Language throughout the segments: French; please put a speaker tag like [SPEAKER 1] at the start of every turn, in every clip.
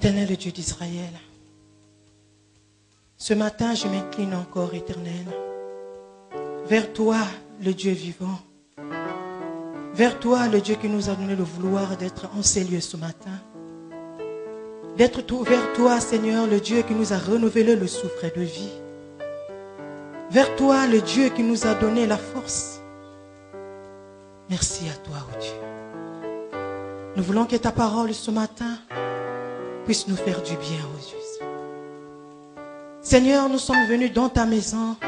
[SPEAKER 1] Éternel Dieu d'Israël, ce matin je m'incline encore, Éternel, vers toi, le Dieu vivant, vers toi, le Dieu qui nous a donné le vouloir d'être en ces lieux ce matin, d'être tout vers toi, Seigneur, le Dieu qui nous a renouvelé le souffle de vie, vers toi, le Dieu qui nous a donné la force. Merci à toi, oh Dieu. Nous voulons que ta parole ce matin puisse nous faire du bien, oh Jésus. Seigneur, nous sommes venus dans ta maison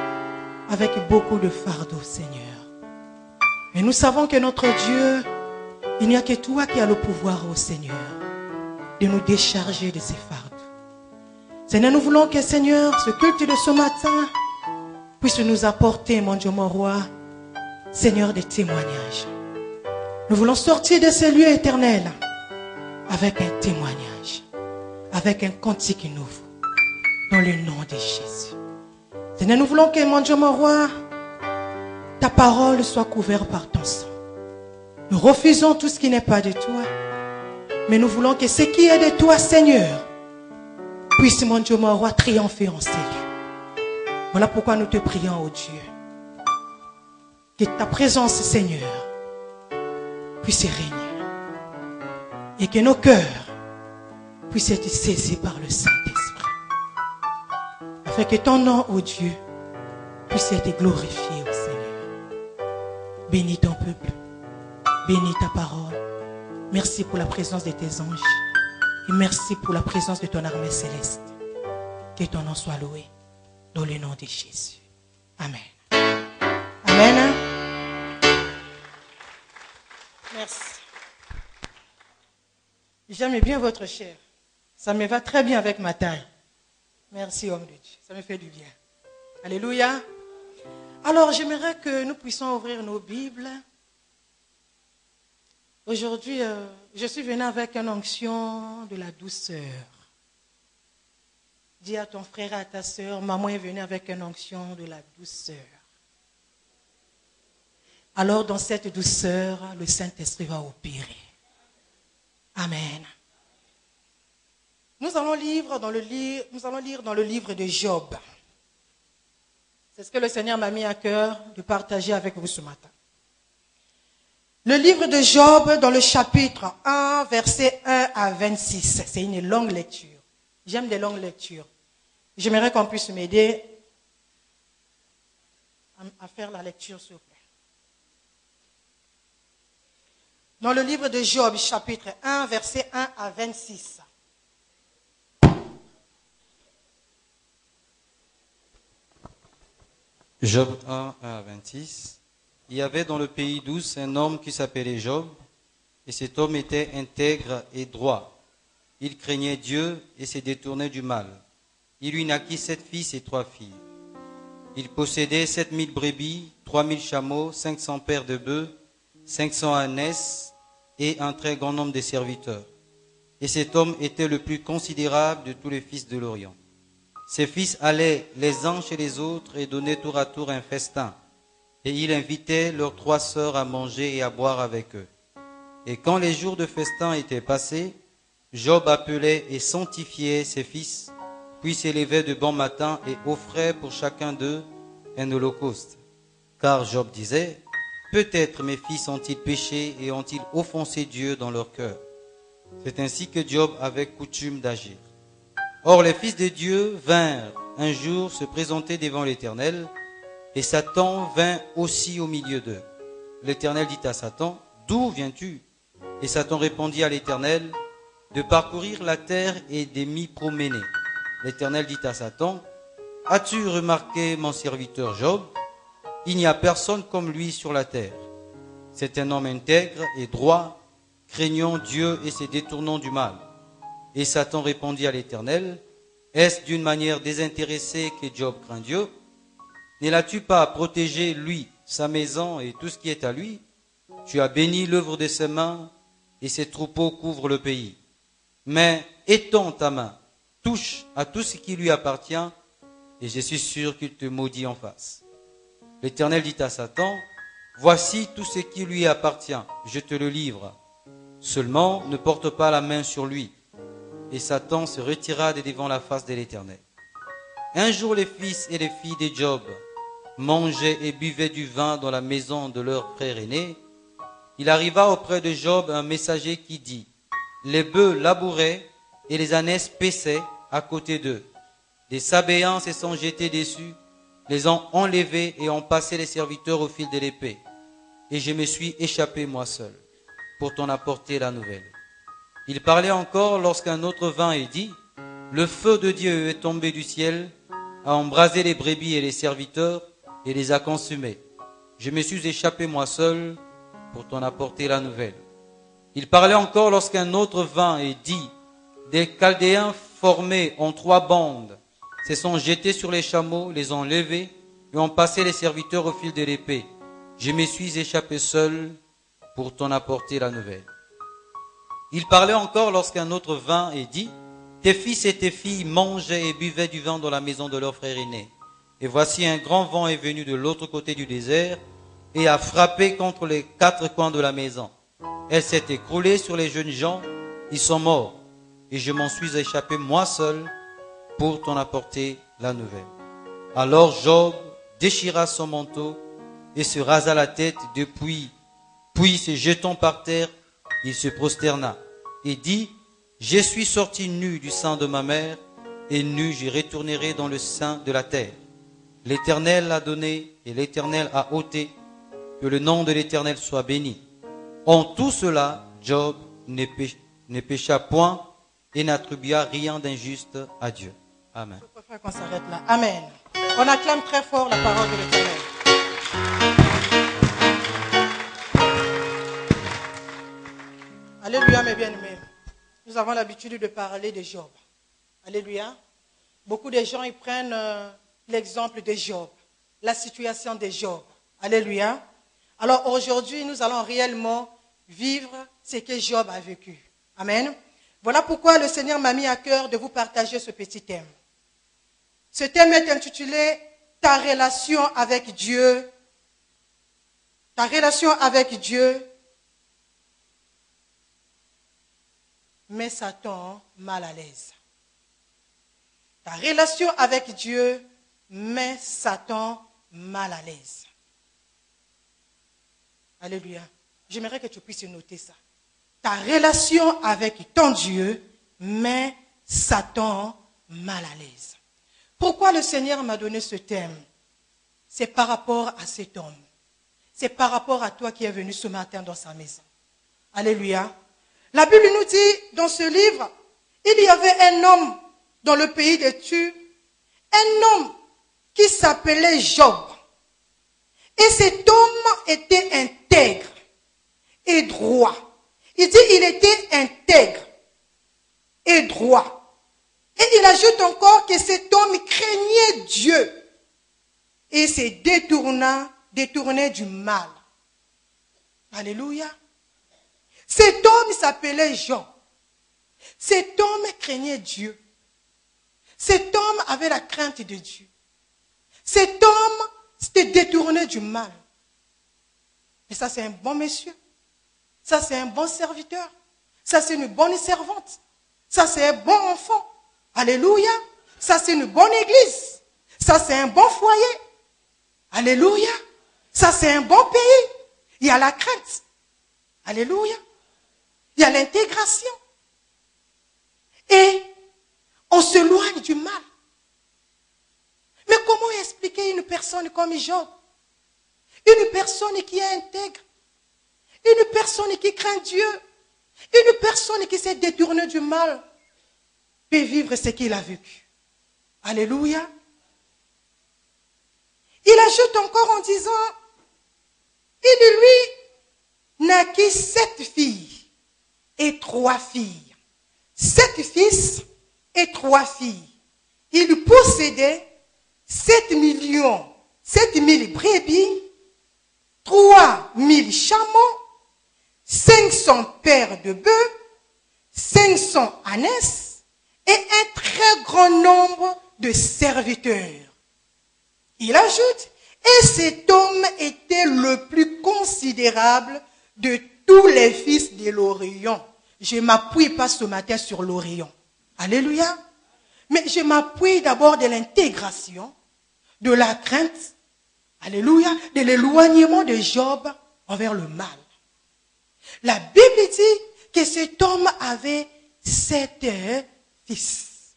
[SPEAKER 1] avec beaucoup de fardeaux, Seigneur. Et nous savons que notre Dieu, il n'y a que toi qui as le pouvoir, oh Seigneur, de nous décharger de ces fardeaux. Seigneur, nous voulons que, Seigneur, ce culte de ce matin puisse nous apporter, mon Dieu, mon roi, Seigneur, des témoignages. Nous voulons sortir de ces lieux éternels avec un témoignage, avec un cantique nouveau, dans le nom de Jésus. Seigneur, nous voulons que, mon Dieu, mon roi, ta parole soit couverte par ton sang. Nous refusons tout ce qui n'est pas de toi, mais nous voulons que ce qui est de toi, Seigneur, puisse, mon Dieu, mon roi, triompher en ces lieux. Voilà pourquoi nous te prions, oh Dieu, que ta présence, Seigneur, puisse régner et que nos cœurs puissent être saisis par le Saint-Esprit, afin que ton nom, oh Dieu, puisse être glorifié, oh Seigneur. Bénis ton peuple, bénis ta parole. Merci pour la présence de tes anges et merci pour la présence de ton armée céleste. Que ton nom soit loué dans le nom de Jésus. Amen. Amen. Merci. J'aime bien votre chair. Ça me va très bien avec ma taille. Merci, homme de Dieu. Ça me fait du bien. Alléluia. Alors, j'aimerais que nous puissions ouvrir nos Bibles. Aujourd'hui, je suis venue avec une onction de la douceur. Dis à ton frère et à ta soeur, maman est venue avec une onction de la douceur. Alors, dans cette douceur, le Saint-Esprit va opérer. Amen. Nous allons lire dans le livre de Job. C'est ce que le Seigneur m'a mis à cœur de partager avec vous ce matin. Le livre de Job, dans le chapitre 1, versets 1 à 26. C'est une longue lecture. J'aime les longues lectures. J'aimerais qu'on puisse m'aider à faire la lecture, s'il vous plaît. Dans le livre de Job, chapitre 1, versets 1 à 26.
[SPEAKER 2] Job 1, 1 à 26. Il y avait dans le pays d'Ouz un homme qui s'appelait Job, et cet homme était intègre et droit. Il craignait Dieu et se détournait du mal. Il lui naquit 7 fils et 3 filles. Il possédait 7000 brebis, 3000 chameaux, 500 paires de bœufs, 500 ânesses et un très grand nombre de serviteurs. Et cet homme était le plus considérable de tous les fils de l'Orient. Ses fils allaient les uns chez les autres et donnaient tour à tour un festin. Et il invitait leurs 3 sœurs à manger et à boire avec eux. Et quand les jours de festin étaient passés, Job appelait et sanctifiait ses fils, puis s'élevait de bon matin et offrait pour chacun d'eux un holocauste. Car Job disait, « Peut-être mes fils ont-ils péché et ont-ils offensé Dieu dans leur cœur. » C'est ainsi que Job avait coutume d'agir. Or les fils de Dieu vinrent un jour se présenter devant l'Éternel, et Satan vint aussi au milieu d'eux. L'Éternel dit à Satan, « D'où viens-tu » Et Satan répondit à l'Éternel, « De parcourir la terre et de m'y promener. » L'Éternel dit à Satan, « As-tu remarqué mon serviteur Job? Il n'y a personne comme lui sur la terre. C'est un homme intègre et droit, craignant Dieu et se détournant du mal. » Et Satan répondit à l'Éternel, « Est-ce d'une manière désintéressée que Job craint Dieu? Ne l'as-tu pas protégé, lui, sa maison et tout ce qui est à lui? Tu as béni l'œuvre de ses mains, et ses troupeaux couvrent le pays. Mais étends ta main, touche à tout ce qui lui appartient, et je suis sûr qu'il te maudit en face. » L'Éternel dit à Satan, « Voici tout ce qui lui appartient, je te le livre. Seulement, ne porte pas la main sur lui. » et Satan se retira de devant la face de l'Éternel. Un jour, les fils et les filles de Job mangeaient et buvaient du vin dans la maison de leur frère aîné. Il arriva auprès de Job un messager qui dit, « Les bœufs labouraient et les ânesses paissaient à côté d'eux. Des Sabéens se sont jetés dessus, les ont enlevés et ont passé les serviteurs au fil de l'épée. Et je me suis échappé moi seul pour t'en apporter la nouvelle. » Il parlait encore lorsqu'un autre vint et dit, « Le feu de Dieu est tombé du ciel, a embrasé les brebis et les serviteurs et les a consumés. Je me suis échappé moi seul pour t'en apporter la nouvelle. » Il parlait encore lorsqu'un autre vint et dit, « Des Chaldéens formés en 3 bandes se sont jetés sur les chameaux, les ont levés et ont passé les serviteurs au fil de l'épée. Je me suis échappé seul pour t'en apporter la nouvelle. » Il parlait encore lorsqu'un autre vint et dit, « Tes fils et tes filles mangeaient et buvaient du vin dans la maison de leur frère aîné. Et voici un grand vent est venu de l'autre côté du désert et a frappé contre les 4 coins de la maison. Elle s'est écroulée sur les jeunes gens, ils sont morts. Et je m'en suis échappé moi seul pour t'en apporter la nouvelle. » Alors Job déchira son manteau et se rasa la tête puis se jetant par terre, il se prosterna et dit, « Je suis sorti nu du sein de ma mère, et nu j'y retournerai dans le sein de la terre. L'Éternel a donné et l'Éternel a ôté, que le nom de l'Éternel soit béni. » En tout cela, Job ne pécha point et n'attribua rien d'injuste à Dieu. Amen.
[SPEAKER 1] Je préfère qu'on s'arrête là. Amen. On acclame très fort la parole de l'Éternel. Alléluia, mes bien-aimés. Nous avons l'habitude de parler de Job. Alléluia. Beaucoup de gens ils prennent l'exemple de Job, la situation de Job. Alléluia. Alors aujourd'hui, nous allons réellement vivre ce que Job a vécu. Amen. Voilà pourquoi le Seigneur m'a mis à cœur de vous partager ce petit thème. Ce thème est intitulé « Ta relation avec Dieu ». Ta relation avec Dieu met Satan mal à l'aise. Ta relation avec Dieu met Satan mal à l'aise. Alléluia. J'aimerais que tu puisses noter ça. Ta relation avec ton Dieu met Satan mal à l'aise. Pourquoi le Seigneur m'a donné ce thème? C'est par rapport à cet homme. C'est par rapport à toi qui es venu ce matin dans sa maison. Alléluia. La Bible nous dit dans ce livre, il y avait un homme dans le pays de Tu, un homme qui s'appelait Job. Et cet homme était intègre et droit. Il dit il était intègre et droit. Et il ajoute encore que cet homme craignait Dieu et se détournait du mal. Alléluia. Cet homme s'appelait Job. Cet homme craignait Dieu. Cet homme avait la crainte de Dieu. Cet homme s'était détourné du mal. Et ça, c'est un bon monsieur. Ça, c'est un bon serviteur. Ça, c'est une bonne servante. Ça, c'est un bon enfant. Alléluia. Ça, c'est une bonne église. Ça, c'est un bon foyer. Alléluia. Ça, c'est un bon pays. Il y a la crainte. Alléluia. Il y a l'intégration. Et on s'éloigne du mal. Mais comment expliquer une personne comme Job? Une personne qui est intègre. Une personne qui craint Dieu. Une personne qui s'est détournée du mal peut vivre ce qu'il a vécu. Alléluia. Il ajoute encore en disant, il lui naquit 7 filles et 3 filles. 7 fils et 3 filles. Il possédait 7 000 brebis, 3 000 chameaux, 500 paires de bœufs, 500 ânesses et un très grand nombre de serviteurs. Il ajoute, et cet homme était le plus considérable de tous les fils de l'Orient. Je ne m'appuie pas ce matin sur l'Orient. Alléluia. Mais je m'appuie d'abord de l'intégration, de la crainte, alléluia, de l'éloignement de Job envers le mal. La Bible dit que cet homme avait 7 fils.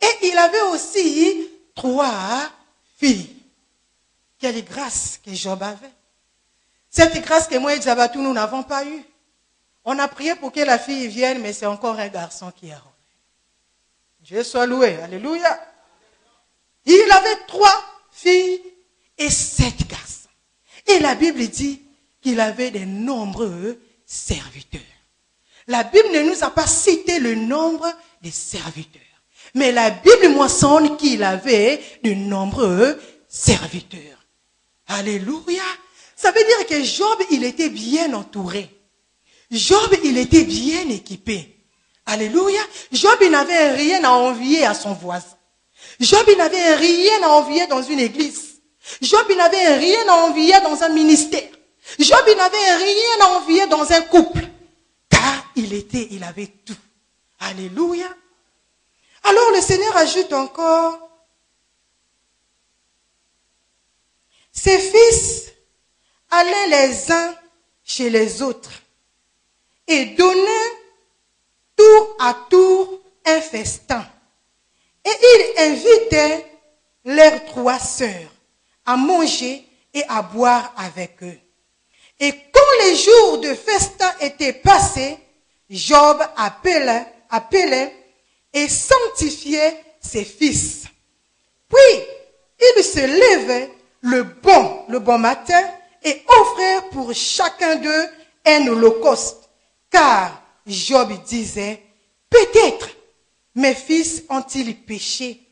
[SPEAKER 1] Et il avait aussi 3 filles. Quelle grâce que Job avait. Cette grâce que moi et Zabatou, nous n'avons pas eue. On a prié pour que la fille vienne, mais c'est encore un garçon qui a. Dieu soit loué. Alléluia. Il avait 3 filles et 7 garçons. Et la Bible dit qu'il avait de nombreux serviteurs. La Bible ne nous a pas cité le nombre des serviteurs. Mais la Bible mentionne qu'il avait de nombreux serviteurs. Alléluia. Ça veut dire que Job, il était bien entouré. Job, il était bien équipé. Alléluia. Job, il n'avait rien à envier à son voisin. Job, il n'avait rien à envier dans une église. Job, il n'avait rien à envier dans un ministère. Job, il n'avait rien à envier dans un couple. Car il avait tout. Alléluia. Alors le Seigneur ajoute encore, ses fils allaient les uns chez les autres et donnaient tour à tour un festin. Et ils invitaient leurs 3 sœurs à manger et à boire avec eux. Et quand les jours de festin étaient passés, Job appelait et sanctifiait ses fils. Puis, il se levait le bon matin et offrait pour chacun d'eux un holocauste. Car Job disait, peut-être mes fils ont-ils péché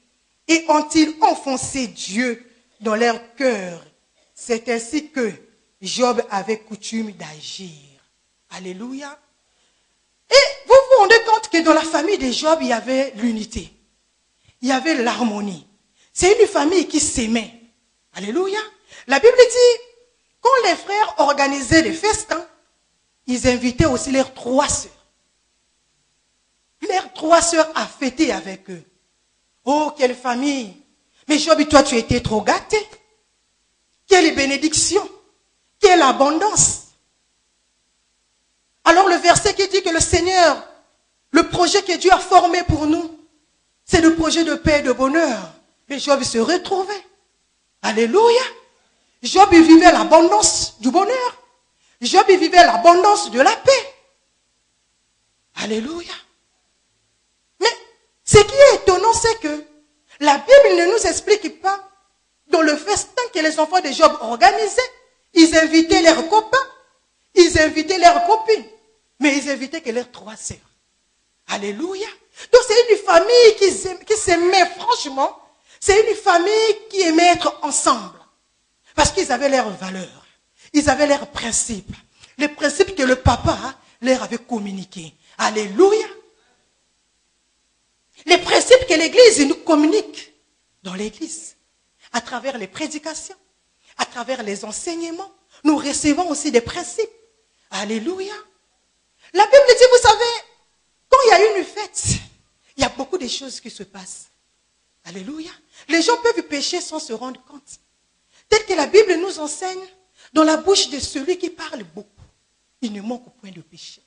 [SPEAKER 1] et ont-ils enfoncé Dieu dans leur cœur. C'est ainsi que Job avait coutume d'agir. Alléluia. Et vous vous rendez compte que dans la famille de Job, il y avait l'unité. Il y avait l'harmonie. C'est une famille qui s'aimait. Alléluia. La Bible dit, quand les frères organisaient les festins, ils invitaient aussi leurs 3 sœurs. Leurs 3 sœurs à fêter avec eux. Oh, quelle famille. Mais Job, toi, tu étais trop gâté. Quelle bénédiction. Quelle abondance. Alors le verset qui dit que le Seigneur, le projet que Dieu a formé pour nous, c'est le projet de paix et de bonheur. Mais Job se retrouvait. Alléluia. Job vivait l'abondance du bonheur. Job vivait l'abondance de la paix. Alléluia. Mais ce qui est étonnant, c'est que la Bible ne nous explique pas dans le festin que les enfants de Job organisaient. Ils invitaient leurs copains, ils invitaient leurs copines, mais ils invitaient que leurs 3 sœurs. Alléluia. Donc c'est une famille qui s'aimait franchement. C'est une famille qui aimait être ensemble. Parce qu'ils avaient leurs valeurs. Ils avaient leurs principes. Les principes que le papa leur avait communiqués. Alléluia. Les principes que l'Église nous communique dans l'Église. À travers les prédications. À travers les enseignements. Nous recevons aussi des principes. Alléluia. La Bible dit, vous savez, quand il y a une fête, il y a beaucoup de choses qui se passent. Alléluia. Les gens peuvent pécher sans se rendre compte. Tel que la Bible nous enseigne, dans la bouche de celui qui parle beaucoup, il ne manque point de péché.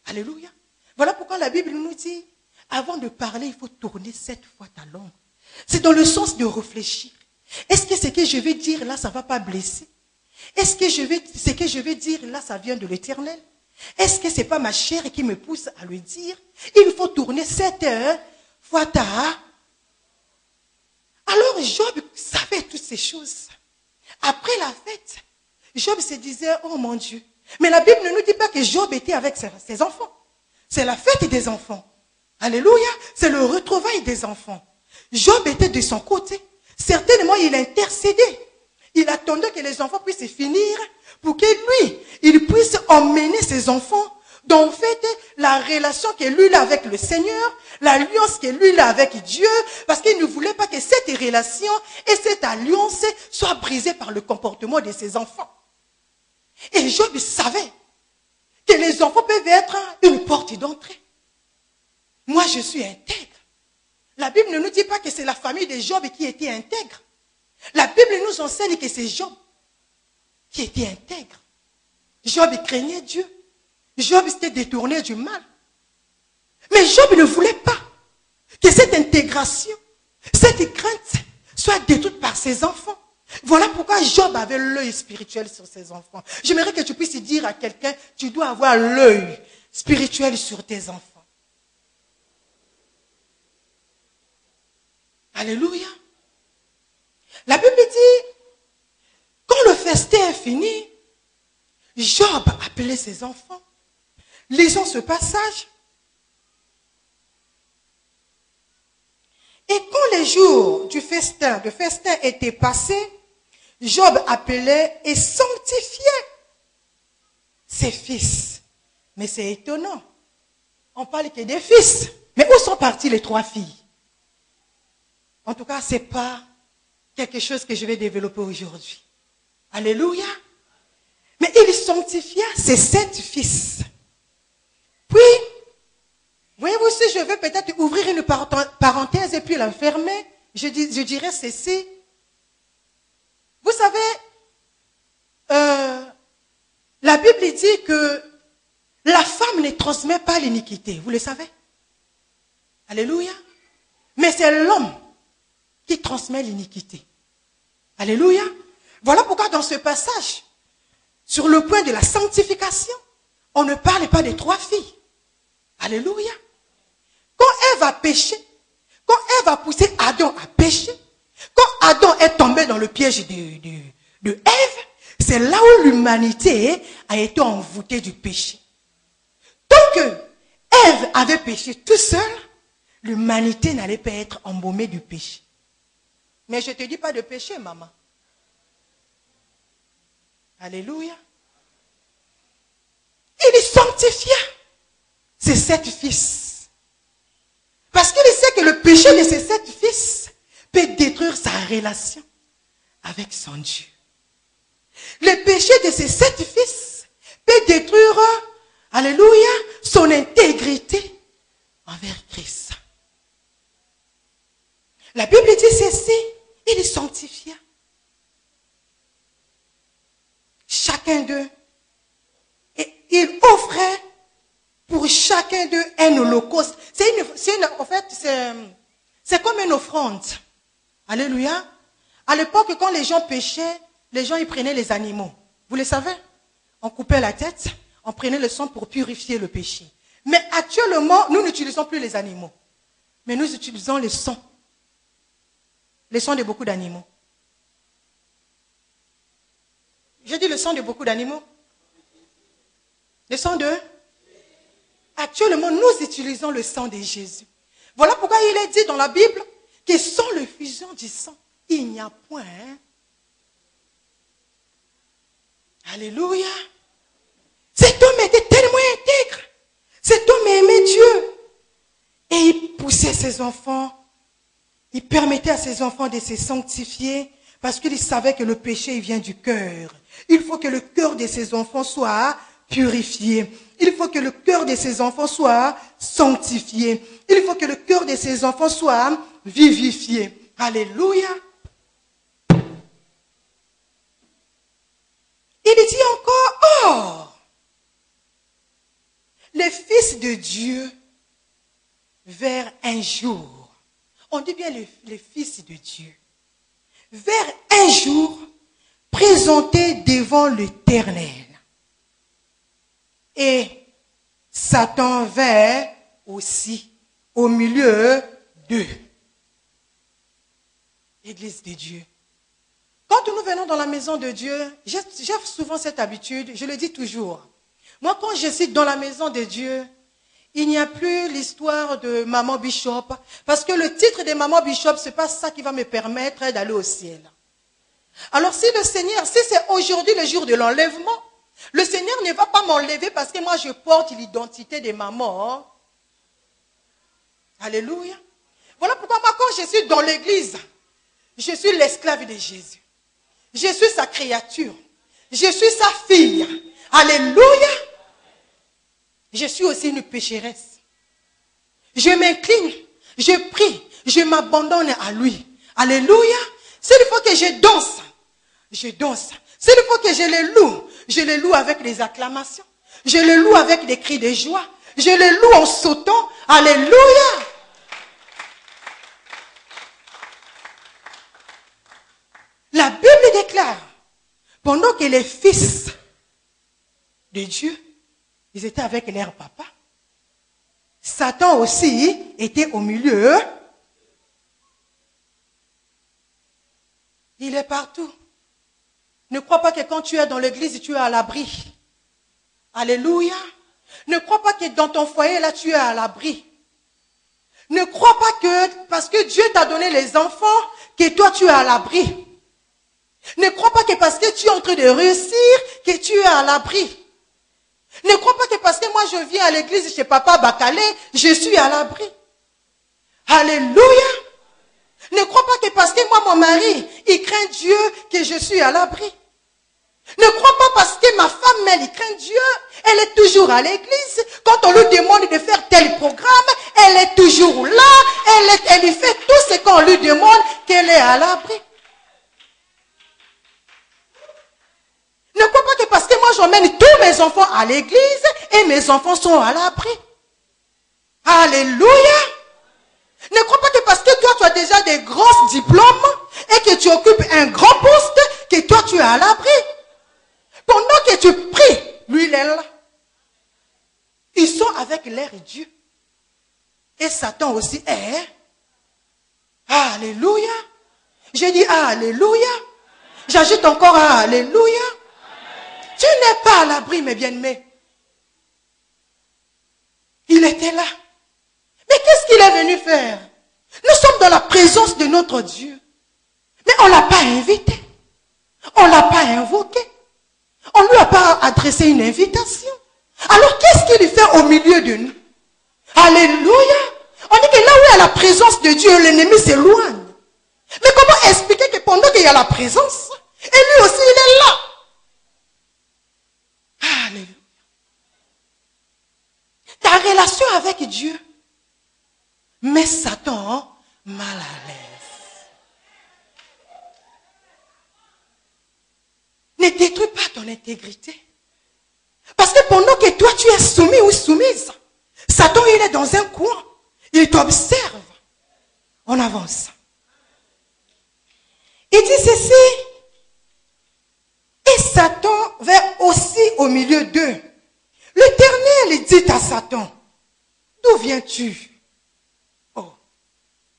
[SPEAKER 1] Alléluia. Voilà pourquoi la Bible nous dit, avant de parler, il faut tourner 7 fois ta langue. C'est dans le sens de réfléchir. Est-ce que ce que je vais dire là, ça ne va pas blesser? Est-ce que ce que je vais dire là, ça vient de l'Éternel? Est-ce que ce n'est pas ma chair qui me pousse à le dire? Il faut tourner 7 fois ta. Alors Job savait toutes ces choses. Après la fête, Job se disait, oh mon Dieu. Mais la Bible ne nous dit pas que Job était avec ses enfants. C'est la fête des enfants. Alléluia. C'est le retrouvail des enfants. Job était de son côté. Certainement, il intercédait. Il attendait que les enfants puissent finir pour que lui, il puisse emmener ses enfants dans en fait la relation que lui a avec le Seigneur, l'alliance que lui a avec Dieu, parce qu'il ne voulait pas que cette relation et cette alliance soient brisées par le comportement de ses enfants. Et Job savait que les enfants peuvent être une porte d'entrée. Moi, je suis intègre. La Bible ne nous dit pas que c'est la famille de Job qui était intègre. La Bible nous enseigne que c'est Job qui était intègre. Job craignait Dieu. Job s'était détourné du mal. Mais Job ne voulait pas que cette intégration, cette crainte soit détruite par ses enfants. Voilà pourquoi Job avait l'œil spirituel sur ses enfants. J'aimerais que tu puisses dire à quelqu'un, tu dois avoir l'œil spirituel sur tes enfants. Alléluia. La Bible dit, quand le festin est fini, Job appelait ses enfants. Lisons ce passage. Et quand les jours du festin, étaient passés, Job appelait et sanctifiait ses fils. Mais c'est étonnant. On parle que des fils. Mais où sont parties les 3 filles? En tout cas, ce n'est pas quelque chose que je vais développer aujourd'hui. Alléluia. Mais il sanctifia ses 7 fils. Puis, voyez-vous, si je veux peut-être ouvrir une parenthèse et puis la fermer, je dirais ceci. Vous savez, la Bible dit que la femme ne transmet pas l'iniquité. Vous le savez? Alléluia. Mais c'est l'homme qui transmet l'iniquité. Alléluia. Voilà pourquoi dans ce passage, sur le point de la sanctification, on ne parle pas des 3 filles. Alléluia. Quand Ève a péché, quand Ève a poussé Adam à pécher, quand Adam est tombé dans le piège de Ève, c'est là où l'humanité a été envoûtée du péché. Tant que Ève avait péché tout seul, l'humanité n'allait pas être embaumée du péché. Mais je ne te dis pas de pécher, maman. Alléluia. Il sanctifia ses 7 fils. Parce qu'il sait que le péché de ses 7 fils peut détruire sa relation avec son Dieu. Le péché de ses 7 fils peut détruire, alléluia, son intégrité envers Christ. La Bible dit ceci, il sanctifia chacun d'eux. Et il offrait pour chacun d'eux un holocauste. En fait, c'est comme une offrande. Alléluia. À l'époque, quand les gens péchaient, les gens ils prenaient les animaux. Vous le savez? On coupait la tête, on prenait le sang pour purifier le péché. Mais actuellement, nous n'utilisons plus les animaux. Mais nous utilisons le sang. Le sang de beaucoup d'animaux. J'ai dit le sang de beaucoup d'animaux. Le sang de... Actuellement, nous utilisons le sang de Jésus. Voilà pourquoi il est dit dans la Bible que sans l'effusion du sang, il n'y a point. Alléluia. Cet homme était tellement intègre. Cet homme aimait Dieu. Et il poussait ses enfants. Il permettait à ses enfants de se sanctifier parce qu'il savait que le péché il vient du cœur. Il faut que le cœur de ses enfants soit purifié. Il faut que le cœur de ses enfants soit sanctifié. Il faut que le cœur de ses enfants soit vivifié. Alléluia. Il dit encore, or, les fils de Dieu vers un jour, on dit bien les fils de Dieu, vers un jour, présentés devant l'Éternel. Et Satan vint aussi au milieu d'eux. Église de Dieu. Quand nous venons dans la maison de Dieu, j'ai souvent cette habitude, je le dis toujours. Moi, quand je suis dans la maison de Dieu, il n'y a plus l'histoire de Maman Bishop. Parce que le titre de Maman Bishop, ce n'est pas ça qui va me permettre d'aller au ciel. Alors si le Seigneur, si c'est aujourd'hui le jour de l'enlèvement, le Seigneur ne va pas m'enlever parce que moi je porte l'identité de maman. Alléluia. Voilà pourquoi moi quand je suis dans l'église, je suis l'esclave de Jésus. Je suis sa créature. Je suis sa fille. Alléluia. Je suis aussi une pécheresse. Je m'incline, je prie, je m'abandonne à lui. Alléluia. S'il faut que je danse, je danse. S'il faut que je le loue avec des acclamations. Je le loue avec des cris de joie. Je le loue en sautant. Alléluia. La Bible déclare, pendant que les fils de Dieu, ils étaient avec leur papa, Satan aussi était au milieu. Il est partout. Ne crois pas que quand tu es dans l'église, tu es à l'abri. Alléluia. Ne crois pas que dans ton foyer, là, tu es à l'abri. Ne crois pas que, parce que Dieu t'a donné les enfants, que toi, tu es à l'abri. Ne crois pas que parce que tu es en train de réussir, que tu es à l'abri. Ne crois pas que parce que moi, je viens à l'église chez Papa Bakale, je suis à l'abri. Alléluia. Ne crois pas que parce que moi, mon mari, il craint Dieu, que je suis à l'abri. Ne crois pas parce que ma femme, elle craint Dieu, elle est toujours à l'église. Quand on lui demande de faire tel programme, elle est toujours là, elle lui fait tout ce qu'on lui demande, qu'elle est à l'abri. Ne crois pas que parce que moi, j'emmène tous mes enfants à l'église et mes enfants sont à l'abri. Alléluia. Ne crois pas que parce que toi, tu as déjà des grands diplômes et que tu occupes un grand poste, que toi, tu es à l'abri. Pendant que tu pries, lui, il est là. Ils sont avec leur Dieu. Et Satan aussi est. Alléluia. J'ai dit Alléluia. J'ajoute encore Alléluia. Tu n'es pas à l'abri, mes bien-aimés. Il était là. Mais qu'est-ce qu'il est venu faire? Nous sommes dans la présence de notre Dieu. Mais on ne l'a pas invité. On ne l'a pas invoqué. On ne lui a pas adressé une invitation. Alors qu'est-ce qu'il fait au milieu de nous? Alléluia. On dit que là où il y a la présence de Dieu, l'ennemi s'éloigne. Mais comment expliquer que pendant qu'il y a la présence, et lui aussi il est là? Alléluia. Ta relation avec Dieu met Satan mal à l'aise. Ne détruis pas ton intégrité. Parce que pendant que toi tu es soumis ou soumise, Satan il est dans un coin. Il t'observe. On avance. Il dit ceci. Et Satan vint aussi au milieu d'eux. L'Éternel dit à Satan, d'où viens-tu? Oh,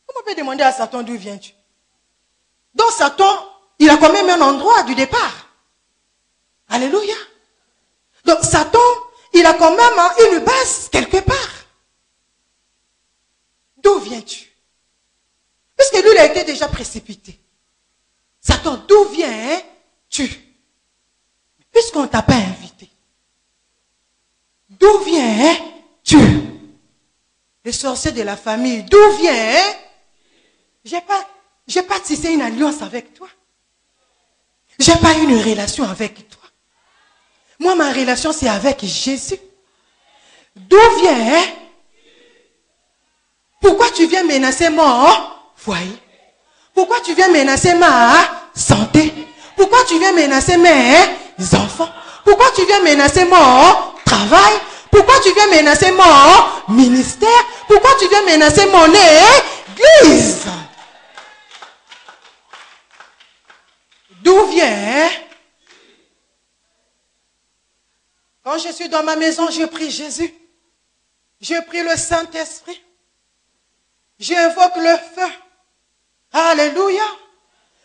[SPEAKER 1] comment on peut demander à Satan d'où viens-tu? Donc Satan, il a quand même un endroit du départ. Alléluia. Donc Satan, il a quand même une base quelque part. D'où viens-tu? Parce que lui, il a été déjà précipité. Satan, d'où viens-tu? Puisqu'on ne t'a pas invité. D'où viens-tu? Les sorciers de la famille, d'où viens? J'ai pas tissé une alliance avec toi. J'ai pas une relation avec toi. Moi, ma relation, c'est avec Jésus. D'où viens? Pourquoi tu viens menacer mon foyer? Pourquoi tu viens menacer ma santé? Pourquoi tu viens menacer mes enfants? Pourquoi tu viens menacer mon travail? Pourquoi tu viens menacer mon ministère? Pourquoi tu viens menacer mon église? D'où vient? Quand je suis dans ma maison, je prie Jésus. Je prie le Saint-Esprit. J'invoque le feu. Alléluia.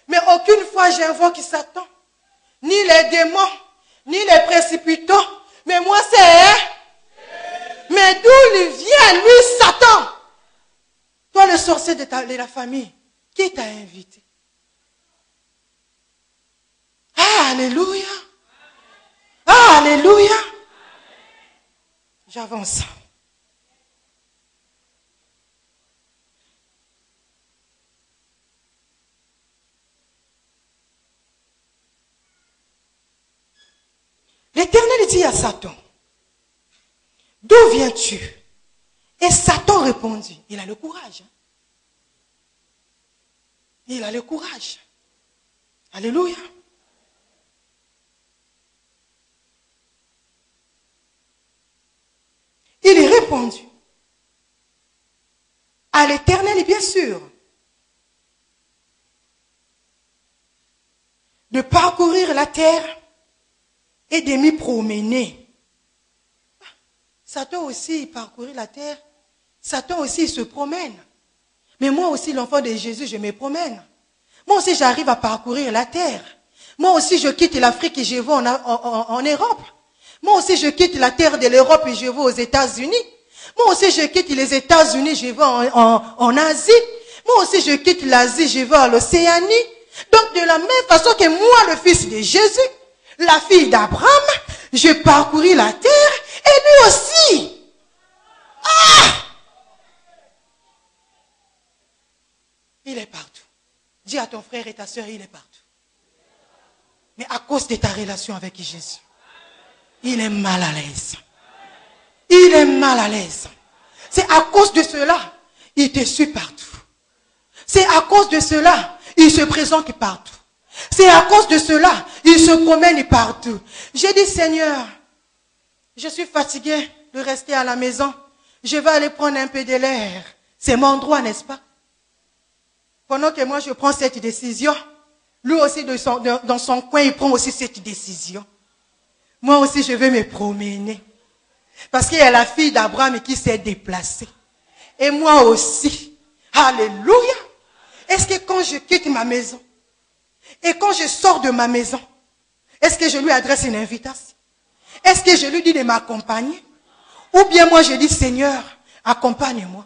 [SPEAKER 1] Mais aucune fois j'invoque Satan. Ni les démons, ni les précipitants. Mais moi c'est... Mais d'où il vient, lui, Satan? Toi, le sorcier de la famille, qui t'a invité? Alléluia. Alléluia. J'avance. L'Éternel dit à Satan, d'où viens-tu? Et Satan répondit. Il a le courage. Il a le courage. Alléluia. Il est répondu à l'Éternel, bien sûr, de parcourir la terre et de m'y promener. Satan aussi, il parcourit la terre. Satan aussi, il se promène. Mais moi aussi, l'enfant de Jésus, je me promène. Moi aussi, j'arrive à parcourir la terre. Moi aussi, je quitte l'Afrique et je vais en Europe. Moi aussi, je quitte la terre de l'Europe et je vais aux États-Unis. Moi aussi, je quitte les États-Unis, je vais en Asie. Moi aussi, je quitte l'Asie, je vais à l'Océanie. Donc, de la même façon que moi, le fils de Jésus, la fille d'Abraham, je parcouris la terre et lui aussi. Ah! Il est partout. Dis à ton frère et ta soeur, il est partout. Mais à cause de ta relation avec Jésus, il est mal à l'aise. Il est mal à l'aise. C'est à cause de cela, il te suit partout. C'est à cause de cela, il se présente partout. C'est à cause de cela, il se promène partout. J'ai dit, Seigneur, je suis fatigué de rester à la maison. Je vais aller prendre un peu de l'air. C'est mon droit, n'est-ce pas? Pendant que moi je prends cette décision, lui aussi dans son coin, il prend aussi cette décision. Moi aussi, je vais me promener. Parce qu'il y a la fille d'Abraham qui s'est déplacée. Et moi aussi. Alléluia. Est-ce que quand je quitte ma maison, et quand je sors de ma maison, est-ce que je lui adresse une invitation? Est-ce que je lui dis de m'accompagner? Ou bien moi je dis, Seigneur, accompagne-moi.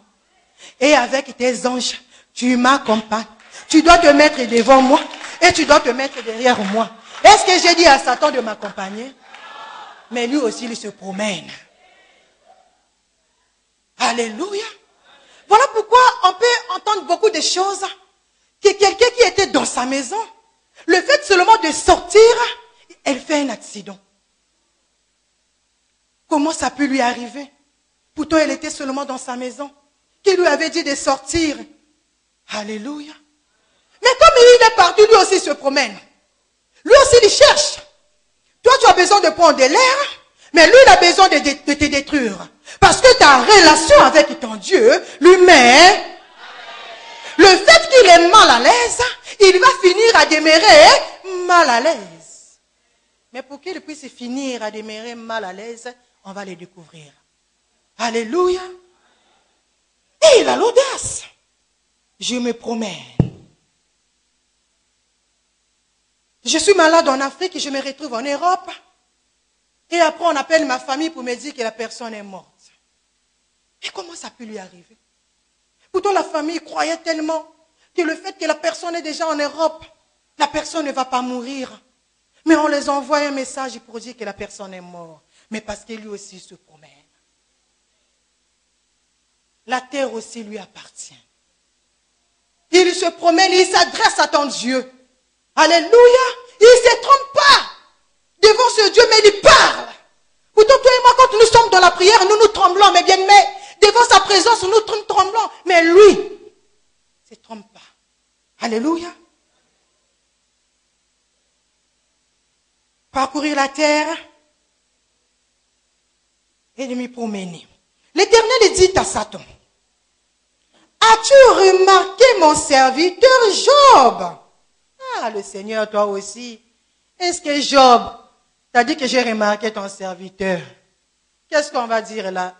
[SPEAKER 1] Et avec tes anges, tu m'accompagnes. Tu dois te mettre devant moi et tu dois te mettre derrière moi. Est-ce que j'ai dit à Satan de m'accompagner? Mais lui aussi, il se promène. Alléluia. Voilà pourquoi on peut entendre beaucoup de choses. Que quelqu'un qui était dans sa maison, le fait seulement de sortir, elle fait un accident. Comment ça peut lui arriver? Pourtant, elle était seulement dans sa maison. Qui lui avait dit de sortir? Alléluia. Mais comme il est parti, lui aussi se promène. Lui aussi, il cherche. Toi, tu as besoin de prendre de l'air, mais lui, il a besoin de te détruire. Parce que ta relation avec ton Dieu lui met... Le fait qu'il est mal à l'aise, il va finir à demeurer mal à l'aise. Mais pour qu'il puisse finir à demeurer mal à l'aise, on va le découvrir. Alléluia. Et il a l'audace. Je me promène. Je suis malade en Afrique et je me retrouve en Europe. Et après, on appelle ma famille pour me dire que la personne est morte. Et comment ça peut lui arriver? Pourtant, la famille croyait tellement que le fait que la personne est déjà en Europe, la personne ne va pas mourir. Mais on les envoie un message pour dire que la personne est morte. Mais parce que lui aussi se promène. La terre aussi lui appartient. Il se promène, il s'adresse à ton Dieu. Alléluia. Il ne se trompe pas devant ce Dieu, mais il parle. Pourtant, toi et moi, quand nous sommes dans la prière, nous tremblons, mais bien, mais devant sa présence, nous tremblons. Mais lui, ne se trompe pas. Alléluia. Parcourir la terre et de m'y promener. L'Éternel dit à Satan, as-tu remarqué mon serviteur Job? Ah, le Seigneur, toi aussi. Est-ce que Job t'a dit que j'ai remarqué ton serviteur? Qu'est-ce qu'on va dire là?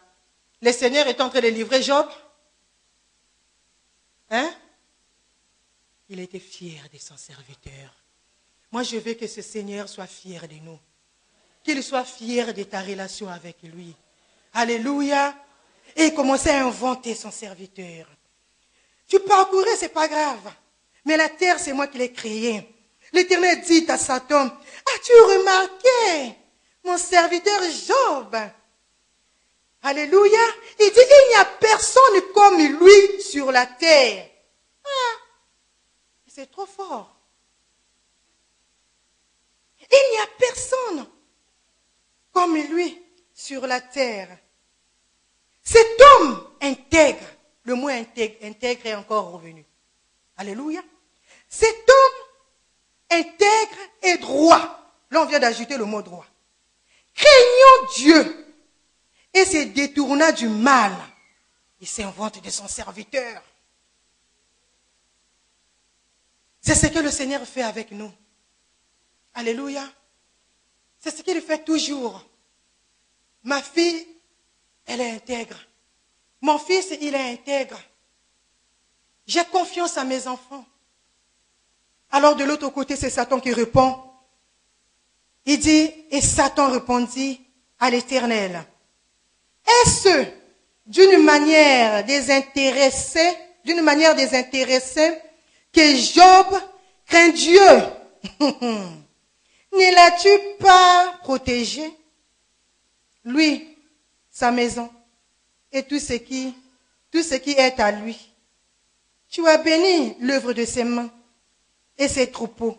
[SPEAKER 1] Le Seigneur est en train de livrer Job? Hein? Il était fier de son serviteur. Moi, je veux que ce Seigneur soit fier de nous. Qu'il soit fier de ta relation avec lui. Alléluia. Et il commençait à inventer son serviteur. Tu parcourais, c'est pas grave. Mais la terre, c'est moi qui l'ai créée. L'Éternel dit à Satan, as-tu remarqué mon serviteur Job? Alléluia. Il dit, il n'y a personne comme lui sur la terre. Ah, c'est trop fort. Il n'y a personne comme lui sur la terre. Cet homme intègre. Le mot intègre est encore revenu. Alléluia. Cet homme intègre et droit. Là, on vient d'ajouter le mot droit. Craignant Dieu et se détourna du mal. Il s'invente de son serviteur. C'est ce que le Seigneur fait avec nous. Alléluia. C'est ce qu'il fait toujours. Ma fille, elle est intègre. Mon fils, il est intègre. J'ai confiance à mes enfants. Alors de l'autre côté, c'est Satan qui répond. Il dit, et Satan répondit à l'Éternel. Est-ce d'une manière désintéressée que Job craint Dieu? Ne l'as-tu pas protégé? Lui, sa maison et tout ce qui est à lui. Tu as béni l'œuvre de ses mains et ses troupeaux.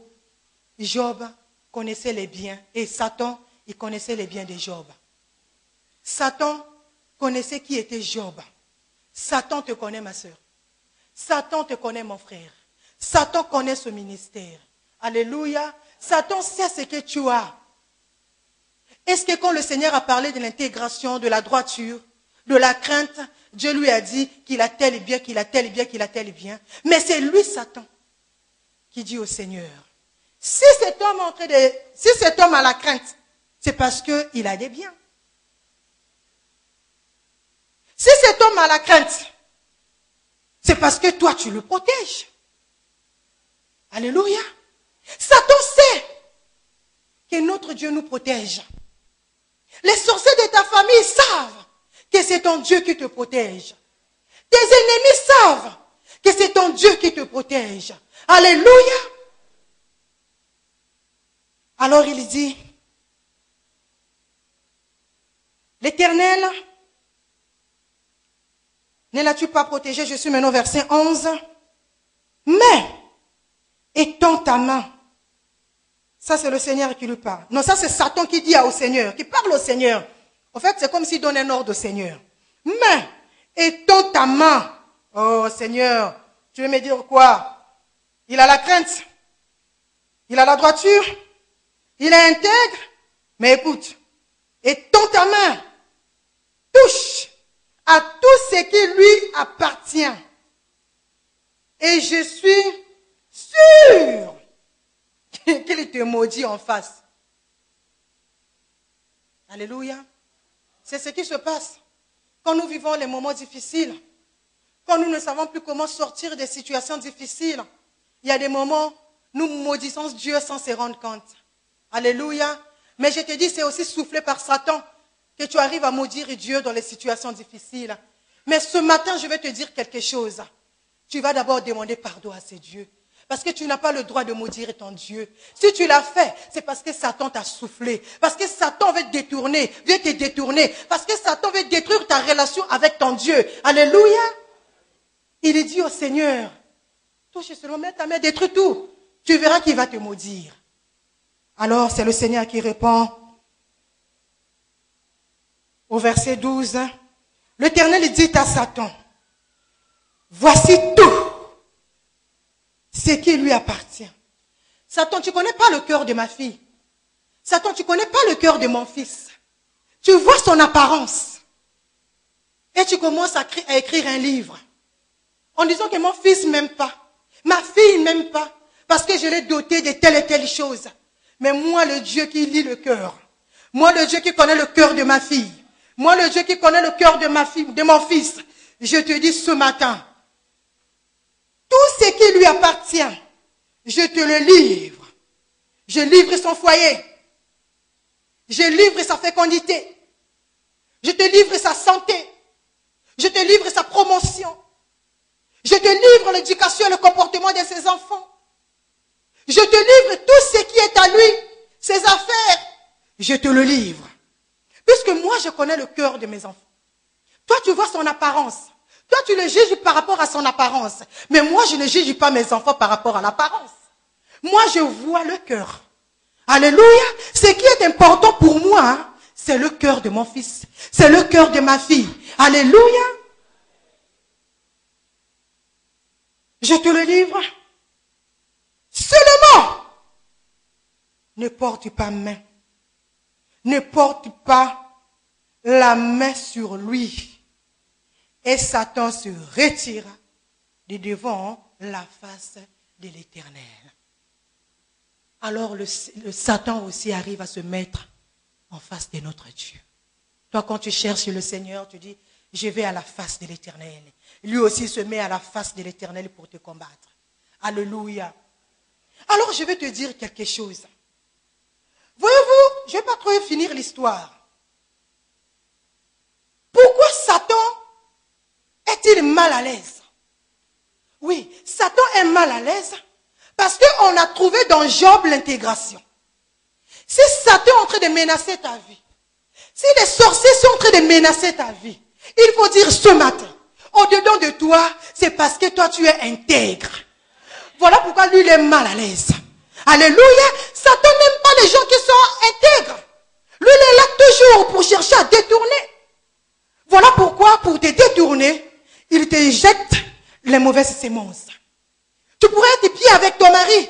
[SPEAKER 1] Job connaissait les biens et Satan, il connaissait les biens de Job. Satan connaissait qui était Job. Satan te connaît, ma soeur. Satan te connaît, mon frère. Satan connaît ce ministère. Alléluia. Satan sait ce que tu as. Est-ce que quand le Seigneur a parlé de l'intégration, de la droiture, de la crainte, Dieu lui a dit qu'il a tel bien, qu'il a tel bien, qu'il a tel bien. Mais c'est lui, Satan, qui dit au Seigneur, si cet homme a la crainte, c'est parce qu'il a des biens. Si cet homme a la crainte, c'est parce que toi, tu le protèges. Alléluia. Satan sait que notre Dieu nous protège. Les sorciers de ta famille savent que c'est ton Dieu qui te protège. Tes ennemis savent que c'est ton Dieu qui te protège. Alléluia. Alors il dit, l'Éternel, ne l'as-tu pas protégé? Je suis maintenant au verset 11. Mais, étends ta main. Ça, c'est le Seigneur qui lui parle. Non, ça, c'est Satan qui dit au Seigneur, qui parle au Seigneur. En fait, c'est comme s'il donnait un ordre au Seigneur. Mais, étends ta main. Oh, Seigneur, tu veux me dire quoi? Il a la crainte. Il a la droiture. Il est intègre. Mais écoute, étends ta main. Touche à tout ce qui lui appartient. Et je suis sûr qu'il te maudit en face. Alléluia. C'est ce qui se passe quand nous vivons les moments difficiles. Quand nous ne savons plus comment sortir des situations difficiles. Il y a des moments, nous maudissons Dieu sans se rendre compte. Alléluia. Mais je te dis, c'est aussi soufflé par Satan que tu arrives à maudire Dieu dans les situations difficiles. Mais ce matin, je vais te dire quelque chose. Tu vas d'abord demander pardon à ce Dieu. Parce que tu n'as pas le droit de maudire ton Dieu. Si tu l'as fait, c'est parce que Satan t'a soufflé. Parce que Satan veut te détourner. Parce que Satan veut détruire ta relation avec ton Dieu. Alléluia. Il est dit au Seigneur, touche seulement, mets ta main, détruis tout. Tu verras qu'il va te maudire. Alors c'est le Seigneur qui répond au verset 12. L'Éternel dit à Satan, voici tout ce qui lui appartient. Satan, tu ne connais pas le cœur de ma fille. Satan, tu ne connais pas le cœur de mon fils. Tu vois son apparence. Et tu commences à écrire un livre. En disant que mon fils ne m'aime pas. Ma fille ne m'aime pas. Parce que je l'ai doté de telle et telle chose. Mais moi, le Dieu qui lit le cœur. Moi, le Dieu qui connaît le cœur de ma fille. Moi, le Dieu qui connaît le cœur de ma fille, de mon fils. Je te dis ce matin. Tout ce qui lui appartient, je te le livre. Je livre son foyer. Je livre sa fécondité. Je te livre sa santé. Je te livre sa promotion. Je te livre l'éducation et le comportement de ses enfants. Je te livre tout ce qui est à lui, ses affaires. Je te le livre. Puisque moi, je connais le cœur de mes enfants. Toi, tu vois son apparence. Toi, tu le juges par rapport à son apparence. Mais moi, je ne juge pas mes enfants par rapport à l'apparence. Moi, je vois le cœur. Alléluia. Ce qui est important pour moi, c'est le cœur de mon fils. C'est le cœur de ma fille. Alléluia. je te le livre. Seulement, ne porte pas main. Ne porte pas la main sur lui. Et Satan se retira de devant la face de l'Éternel. Alors le Satan aussi arrive à se mettre en face de notre Dieu. Toi, quand tu cherches le Seigneur, tu dis, je vais à la face de l'Éternel. Lui aussi se met à la face de l'Éternel pour te combattre. Alléluia. Alors, je vais te dire quelque chose. Voyez-vous, je ne vais pas trop finir l'histoire. Pourquoi Satan est-il mal à l'aise? Oui, Satan est mal à l'aise parce qu'on a trouvé dans Job l'intégration. Si Satan est en train de menacer ta vie, si les sorciers sont en train de menacer ta vie, il faut dire ce matin, au-dedans de toi, c'est parce que toi tu es intègre. Voilà pourquoi lui il est mal à l'aise. Alléluia. Satan n'aime pas les gens qui sont intègres. Lui il est là toujours pour chercher à détourner. Voilà pourquoi pour te détourner, il te jette les mauvaises semences. Tu pourrais être bien avec ton mari.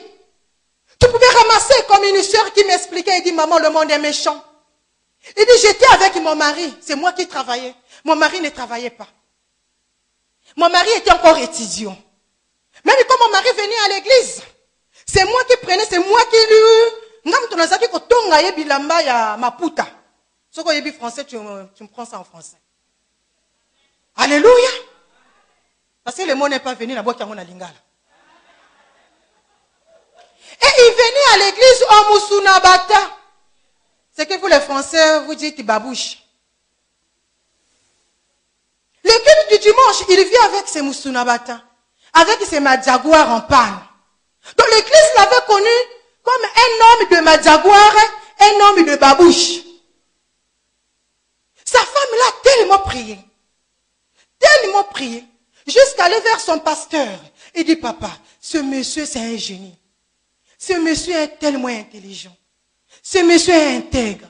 [SPEAKER 1] Tu pouvais ramasser comme une soeur qui m'expliquait et dit, maman, le monde est méchant. Il dit, j'étais avec mon mari. C'est moi qui travaillais. Mon mari ne travaillait pas. Mon mari était encore étudiant. Même quand mon mari venait à l'église, c'est moi qui prenais, c'est moi qui lui... Si tu es français, tu me prends ça en français. Alléluia. Parce que le mot n'est pas venu là-bas qui a mon lingala. Et il venait à l'église en Musunabata. C'est que vous les Français, vous dites babouche. Le culte du dimanche, il vient avec ses Musunabata. Avec ses Madjaguars en panne. Donc l'église l'avait connu comme un homme de Madjaguar, un homme de babouche. Sa femme l'a tellement prié, jusqu'à aller vers son pasteur. Il dit, papa, ce monsieur c'est un génie. Ce monsieur est tellement intelligent. Ce monsieur est intègre.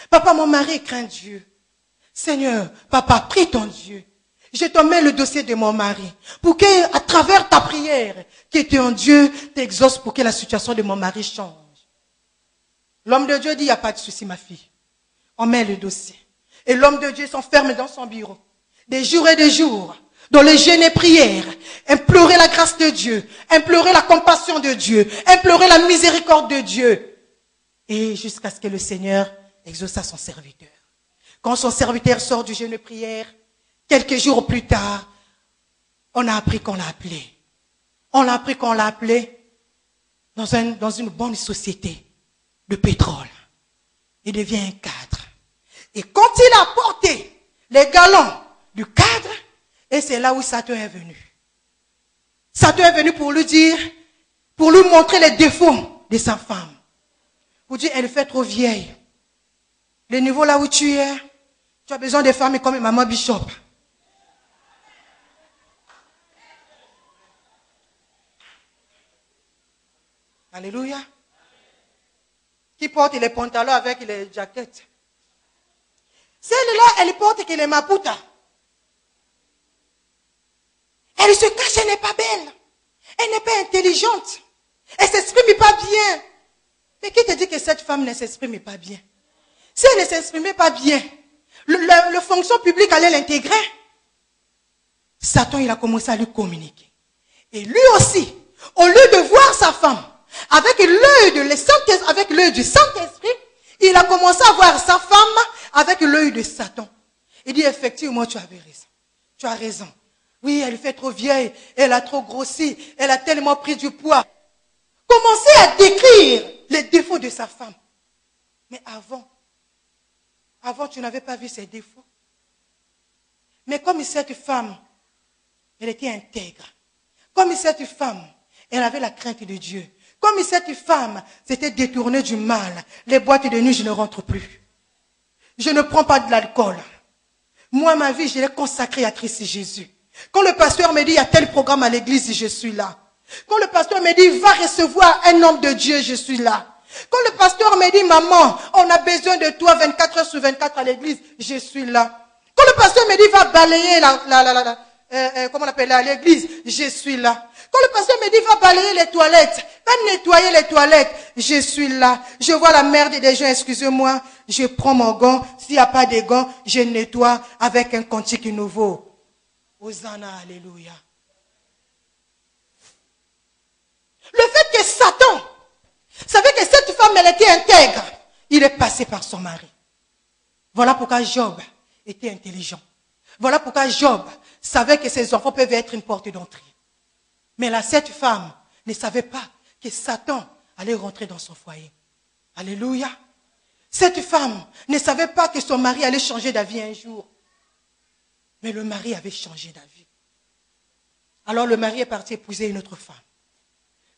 [SPEAKER 1] Papa, mon mari craint Dieu. Seigneur, papa, prie ton Dieu. Je te mets le dossier de mon mari. Pour que, à travers ta prière, que ton Dieu t'exauce pour que la situation de mon mari change. L'homme de Dieu dit, il n'y a pas de souci, ma fille. On met le dossier. Et l'homme de Dieu s'enferme dans son bureau. Des jours et des jours. Dans les jeûnes et prières. Implorer la grâce de Dieu. Implorer la compassion de Dieu. Implorer la miséricorde de Dieu. Et jusqu'à ce que le Seigneur exauce à son serviteur. Quand son serviteur sort du jeûne et prière, quelques jours plus tard, on a appris qu'on l'a appelé. On a appris qu'on l'a appelé dans une bonne société de pétrole. Il devient un cadre. Et quand il a porté les galons du cadre, et c'est là où Satan est venu. Satan est venu pour lui dire, pour lui montrer les défauts de sa femme. Pour dire, elle fait trop vieille. Le niveau là où tu es, tu as besoin de femmes comme Maman Bishop. Alléluia. Qui porte les pantalons avec les jaquettes. Celle-là, elle porte que les maputa. Elle se cache, elle n'est pas belle. Elle n'est pas intelligente. Elle ne s'exprime pas bien. Mais qui te dit que cette femme ne s'exprime pas bien? Si elle ne s'exprimait pas bien, la fonction publique allait l'intégrer. Satan, il a commencé à lui communiquer. Et lui aussi, au lieu de voir sa femme avec l'œil du Saint-Esprit, il a commencé à voir sa femme avec l'œil de Satan. Il dit, effectivement, tu avais raison. Tu as raison. Oui, elle fait trop vieille, elle a trop grossi, elle a tellement pris du poids. Commencez à décrire les défauts de sa femme. Mais avant tu n'avais pas vu ses défauts. Mais comme cette femme, elle était intègre. Comme cette femme, elle avait la crainte de Dieu. Comme cette femme s'était détournée du mal. Les boîtes de nuit, je ne rentre plus. Je ne prends pas de l'alcool. Moi, ma vie, je l'ai consacrée à Christ Jésus. Quand le pasteur me dit, il y a tel programme à l'église, je suis là. Quand le pasteur me dit, va recevoir un homme de Dieu, je suis là. Quand le pasteur me dit, maman, on a besoin de toi 24 heures sur 24 à l'église, je suis là. Quand le pasteur me dit, va balayer comment on appelle l'église, je suis là. Quand Quand le pasteur me dit, va balayer les toilettes, va nettoyer les toilettes, je suis là. Je vois la merde des gens, excusez-moi. Je prends mon gant. S'il n'y a pas de gants, je nettoie avec un cantique nouveau. Hosanna, alléluia. Le fait que Satan savait que cette femme, elle était intègre, il est passé par son mari. Voilà pourquoi Job était intelligent. Voilà pourquoi Job savait que ses enfants peuvent être une porte d'entrée. Mais là, cette femme ne savait pas que Satan allait rentrer dans son foyer. Alléluia. Cette femme ne savait pas que son mari allait changer d'avis un jour. Mais le mari avait changé d'avis. Alors le mari est parti épouser une autre femme.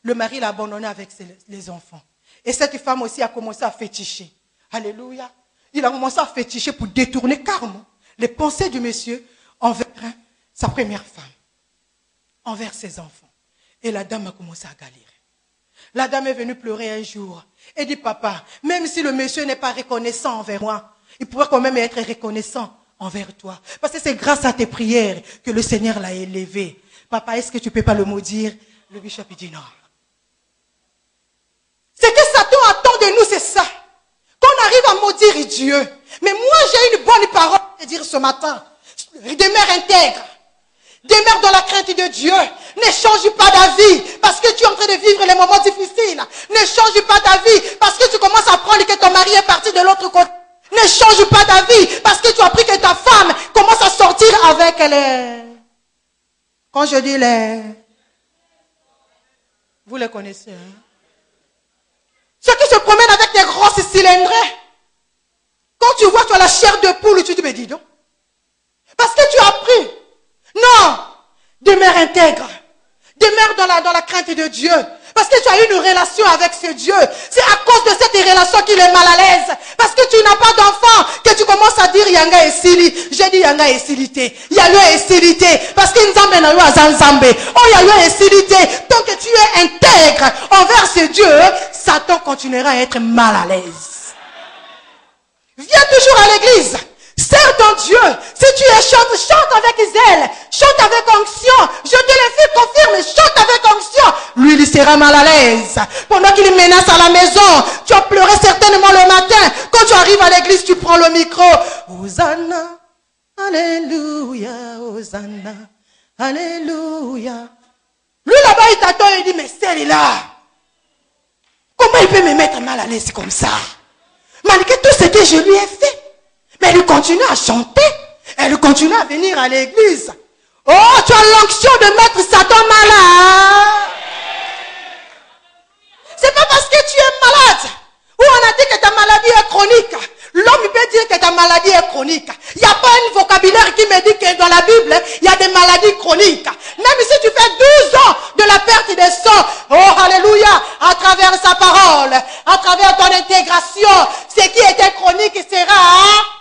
[SPEAKER 1] Le mari l'a abandonné avec les enfants. Et cette femme aussi a commencé à féticher. Alléluia. Il a commencé à féticher pour détourner carrément les pensées du monsieur envers sa première femme, envers ses enfants. Et la dame a commencé à galérer. La dame est venue pleurer un jour et dit, papa, même si le monsieur n'est pas reconnaissant envers moi, il pourrait quand même être reconnaissant envers toi. Parce que c'est grâce à tes prières que le Seigneur l'a élevé. Papa, est-ce que tu ne peux pas le maudire? Le bishop dit non. Ce que Satan attend de nous, c'est ça. Qu'on arrive à maudire Dieu. Mais moi, j'ai une bonne parole à dire ce matin. Demeure intègre. Demeure dans la crainte de Dieu. Ne change pas d'avis parce que tu es en train de vivre les moments difficiles. Ne change pas d'avis parce que tu commences à apprendre que ton mari est parti de l'autre côté. Ne change pas d'avis parce que tu as appris que ta femme commence à sortir avec les... Quand je dis les... Vous les connaissez, hein? Ceux qui se promènent avec des grosses cylindrées. Quand tu vois, tu as la chair de poule, tu te dis donc. Parce que tu as appris. Non, demeure intègre. Demeure dans la crainte de Dieu. Parce que tu as une relation avec ce Dieu. C'est à cause de cette relation qu'il est mal à l'aise. Parce que tu n'as pas d'enfant que tu commences à dire Yanga et Sili. J'ai dit Yanga et Silité. Yanga et Silité. Parce que Nzambe n'a eu à Zanzambe. Oh Yanga et Silité. Tant que tu es intègre envers ce Dieu, Satan continuera à être mal à l'aise. Viens toujours à l'église. Sers ton Dieu. Si tu es chante avec zèle. Chante avec onction. Je te le fais confirmer. Chante avec onction. Lui, il sera mal à l'aise. Pendant qu'il menace à la maison, tu as pleuré certainement le matin. Quand tu arrives à l'église, tu prends le micro. Hosanna. Alléluia. Hosanna. Alléluia. Lui, là-bas, il t'attend et il dit, mais celle-là, comment il peut me mettre mal à l'aise comme ça? Malgré tout ce que je lui ai fait. Mais elle continue à chanter. Elle continue à venir à l'église. Oh, tu as l'onction de mettre Satan malade. C'est pas parce que tu es malade. Ou on a dit que ta maladie est chronique. L'homme peut dire que ta maladie est chronique. Il n'y a pas un vocabulaire qui me dit que dans la Bible, il y a des maladies chroniques. Même si tu fais 12 ans de la perte des sang, oh alléluia, à travers sa parole, à travers ton intégration, ce qui était chronique sera...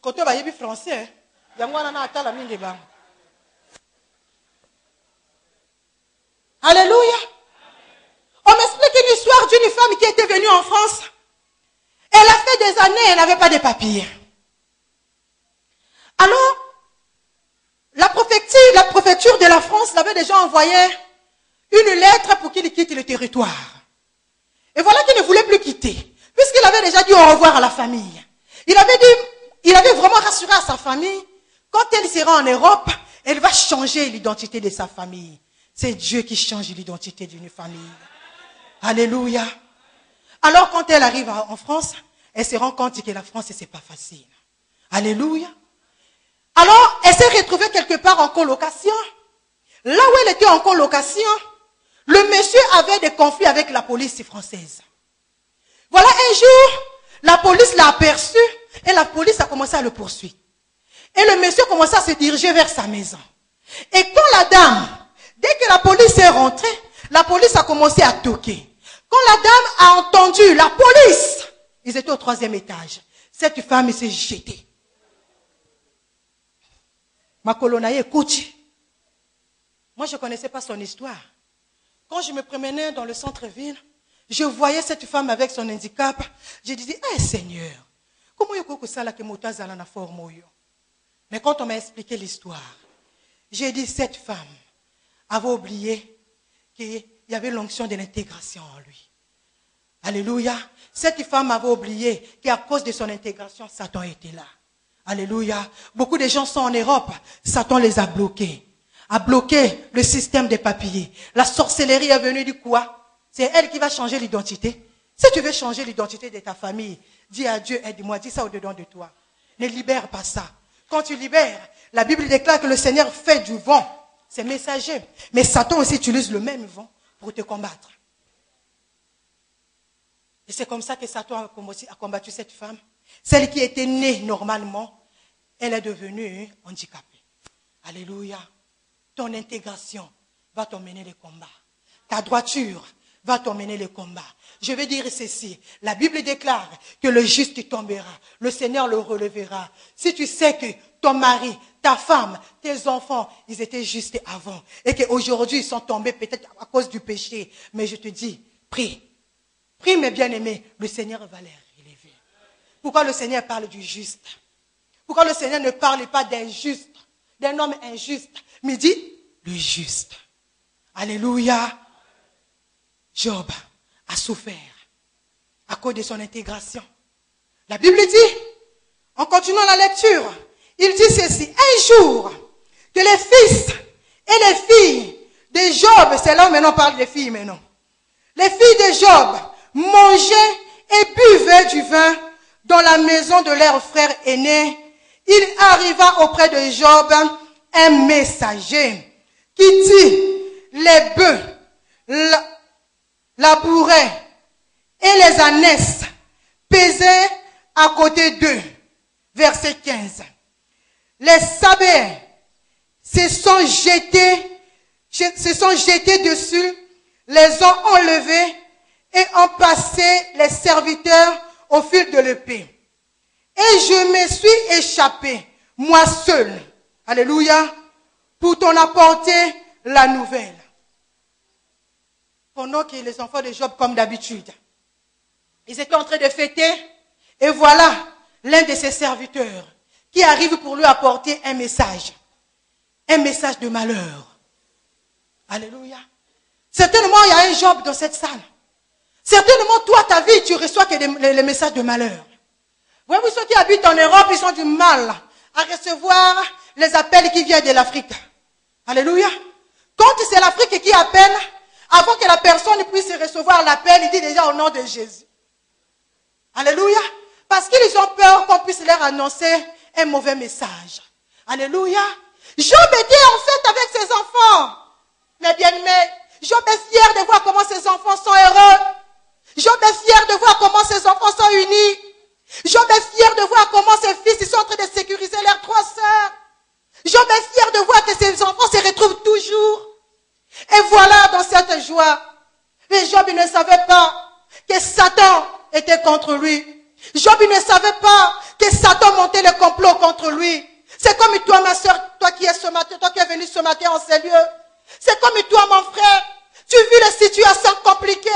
[SPEAKER 1] Côté bayebi français, alléluia. On m'explique une histoire d'une femme qui était venue en France. Elle a fait des années, elle n'avait pas de papiers. Alors, la préfecture de la France l'avait déjà envoyé une lettre pour qu'il quitte le territoire. Et voilà qu'il ne voulait plus quitter, puisqu'il avait déjà dit au revoir à la famille. Il avait vraiment rassuré à sa famille, quand elle sera en Europe, elle va changer l'identité de sa famille. C'est Dieu qui change l'identité d'une famille. Alléluia. Alors quand elle arrive en France, elle se rend compte que la France, c'est pas facile. Alléluia. Alors, elle s'est retrouvée quelque part en colocation. Là où elle était en colocation, le monsieur avait des conflits avec la police française. Voilà, un jour, la police l'a aperçu et la police a commencé à le poursuivre. Et le monsieur a commencé à se diriger vers sa maison. Et quand la dame, dès que la police est rentrée, la police a commencé à toquer. Quand la dame a entendu la police, ils étaient au 3e étage. Cette femme s'est jetée. Ma colonaïe écoute. Moi, je ne connaissais pas son histoire. Quand je me promenais dans le centre-ville, je voyais cette femme avec son handicap. Je disais, hey, Seigneur, comment est-ce que ça là que moto zala na forme? Mais quand on m'a expliqué l'histoire, J'ai dit, cette femme avait oublié qu'il y avait l'onction de l'intégration en lui. Alléluia. Cette femme avait oublié qu'à cause de son intégration, Satan était là. Alléluia. Beaucoup de gens sont en Europe. Satan les a bloqués. A bloqué le système des papiers. La sorcellerie est venue du quoi? C'est elle qui va changer l'identité. Si tu veux changer l'identité de ta famille, dis à Dieu, aide-moi, dis ça au-dedans de toi. Ne libère pas ça. Quand tu libères, la Bible déclare que le Seigneur fait du vent. C'est messager. Mais Satan aussi utilise le même vent pour te combattre. Et c'est comme ça que Satan a combattu cette femme. Celle qui était née normalement, elle est devenue handicapée. Alléluia. Ton intégration va t'emmener les combats. Ta droiture va t'emmener les combats. Je vais dire ceci. La Bible déclare que le juste tombera. Le Seigneur le relèvera. Si tu sais que ton mari, ta femme, tes enfants, ils étaient justes avant. Et qu'aujourd'hui, ils sont tombés peut-être à cause du péché. Mais je te dis, prie. Prie mes bien-aimés. Le Seigneur va les relever. Pourquoi le Seigneur parle du juste? Pourquoi le Seigneur ne parle pas d'un juste, d'un homme injuste? Mais il dit, le juste. Alléluia. Job a souffert à cause de son intégration. La Bible dit, en continuant la lecture, il dit ceci, un jour, que les fils et les filles de Job, c'est là où maintenant on parle des filles maintenant, les filles de Job mangeaient et buvaient du vin dans la maison de leur frère aîné. Il arriva auprès de Job un messager qui dit, les bœufs labouraient et les ânesses pesaient à côté d'eux. Verset 15. Les sabets se sont jetés dessus, les ont enlevés et ont passé les serviteurs au fil de l'épée. Et je me suis échappé, moi seul, alléluia, pour t'en apporter la nouvelle. Pendant que les enfants de Job, comme d'habitude, ils étaient en train de fêter, et voilà l'un de ses serviteurs qui arrive pour lui apporter un message de malheur. Alléluia. Certainement, il y a un Job dans cette salle. Certainement, toi, ta vie, tu reçois que les messages de malheur. Voyez-vous, ceux qui habitent en Europe, ils ont du mal à recevoir les appels qui viennent de l'Afrique. Alléluia. Quand c'est l'Afrique qui appelle, avant que la personne puisse recevoir l'appel, il dit déjà au nom de Jésus. Alléluia. Parce qu'ils ont peur qu'on puisse leur annoncer un mauvais message. Alléluia. Job était en fête avec ses enfants. Mais bien aimé, Job est fier de voir comment ses enfants sont heureux. Job est fier de voir comment ses enfants sont unis. Job est fier de voir comment ses fils ils sont en train de sécuriser leurs 3 sœurs. Job est fier de voir que ses enfants se retrouvent toujours. Et voilà dans cette joie. Mais Job ne savait pas que Satan était contre lui. Job ne savait pas que Satan montait le complot contre lui. C'est comme toi ma soeur, toi qui es ce matin, toi qui es venu ce matin en ces lieux. C'est comme toi mon frère. Tu vis les situations compliquées.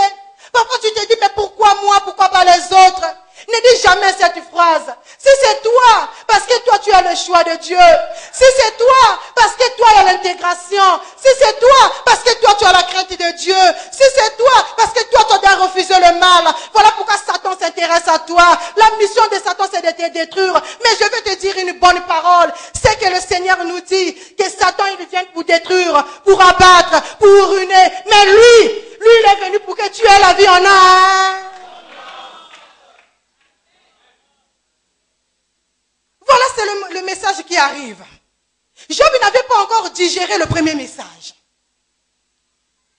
[SPEAKER 1] Parfois tu te dis mais pourquoi moi, pourquoi pas les autres? Ne dis jamais cette phrase. Si c'est toi, parce que toi tu as le choix de Dieu. Si c'est toi, parce que toi tu as l'intégration. Si c'est toi, parce que toi tu as la crainte de Dieu. Si c'est toi, parce que toi tu dois refuser le mal. Voilà pourquoi Satan s'intéresse à toi. La mission de Satan c'est de te détruire. Mais je vais te dire une bonne parole. C'est que le Seigneur nous dit que Satan il vient pour détruire, pour abattre, pour ruiner. Mais lui il est venu pour que tu aies la vie en un. Voilà, c'est le message qui arrive. Job n'avait pas encore digéré le premier message.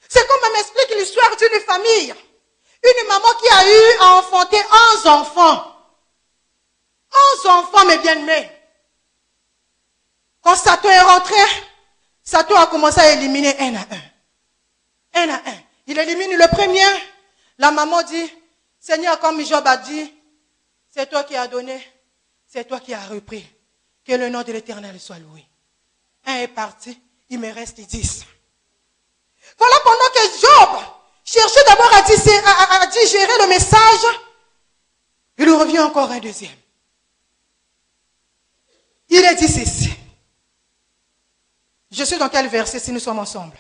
[SPEAKER 1] C'est comme on m'explique l'histoire d'une famille. Une maman qui a eu à enfanter 11 enfants. 11 enfants, mes bien-aimés. Quand Satan est rentré, Satan a commencé à éliminer un à un. Un à un. Il élimine le premier. La maman dit, Seigneur, comme Job a dit, c'est toi qui as donné. C'est toi qui as repris. Que le nom de l'Éternel soit loué. Un est parti, il me reste 10. Voilà pendant que Job cherchait d'abord à digérer le message, il revient encore un deuxième. Il a dit ceci. Je suis dans quel verset si nous sommes ensemble?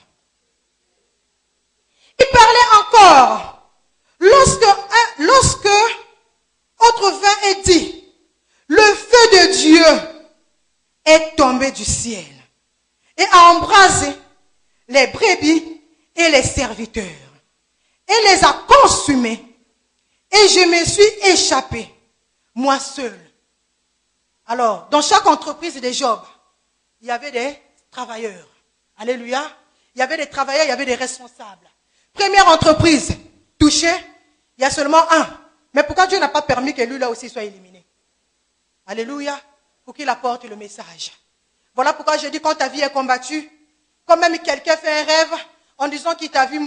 [SPEAKER 1] Il parlait encore. Lorsque autre vint et dit, le feu de Dieu est tombé du ciel et a embrasé les brebis et les serviteurs et les a consumés. Et je me suis échappé, moi seul. Alors, dans chaque entreprise de Job, il y avait des travailleurs. Alléluia. Il y avait des travailleurs, il y avait des responsables. Première entreprise touchée, il y a seulement un. Mais pourquoi Dieu n'a pas permis que lui-là aussi soit éliminé? Alléluia. Pour qu'il apporte le message. Voilà pourquoi je dis, quand ta vie est combattue, quand même quelqu'un fait un rêve en disant qu'il t'a vu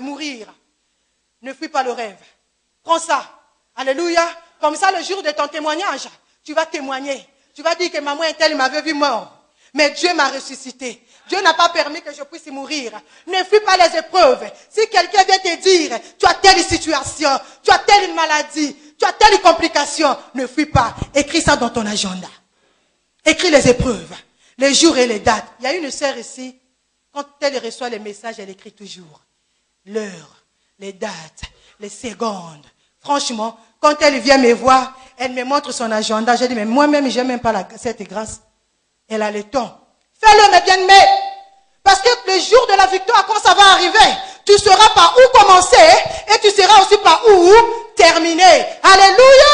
[SPEAKER 1] mourir, ne fuis pas le rêve. Prends ça. Alléluia. Comme ça, le jour de ton témoignage, tu vas témoigner. Tu vas dire que maman et elle m'avait vu mort. Mais Dieu m'a ressuscité. Dieu n'a pas permis que je puisse mourir. Ne fuis pas les épreuves. Si quelqu'un vient te dire, tu as telle situation, tu as telle maladie, tu as telle complication, ne fuis pas. Écris ça dans ton agenda. Écris les épreuves, les jours et les dates. Il y a une sœur ici, quand elle reçoit les messages, elle écrit toujours l'heure, les dates, les secondes. Franchement, quand elle vient me voir, elle me montre son agenda. Je dis, mais moi-même, je n'ai même pas cette grâce. Elle a le temps. Fais-le, mes bien-aimés. Parce que le jour de la victoire, quand ça va arriver, tu sauras par où commencer et tu sauras aussi par où terminer. Alléluia.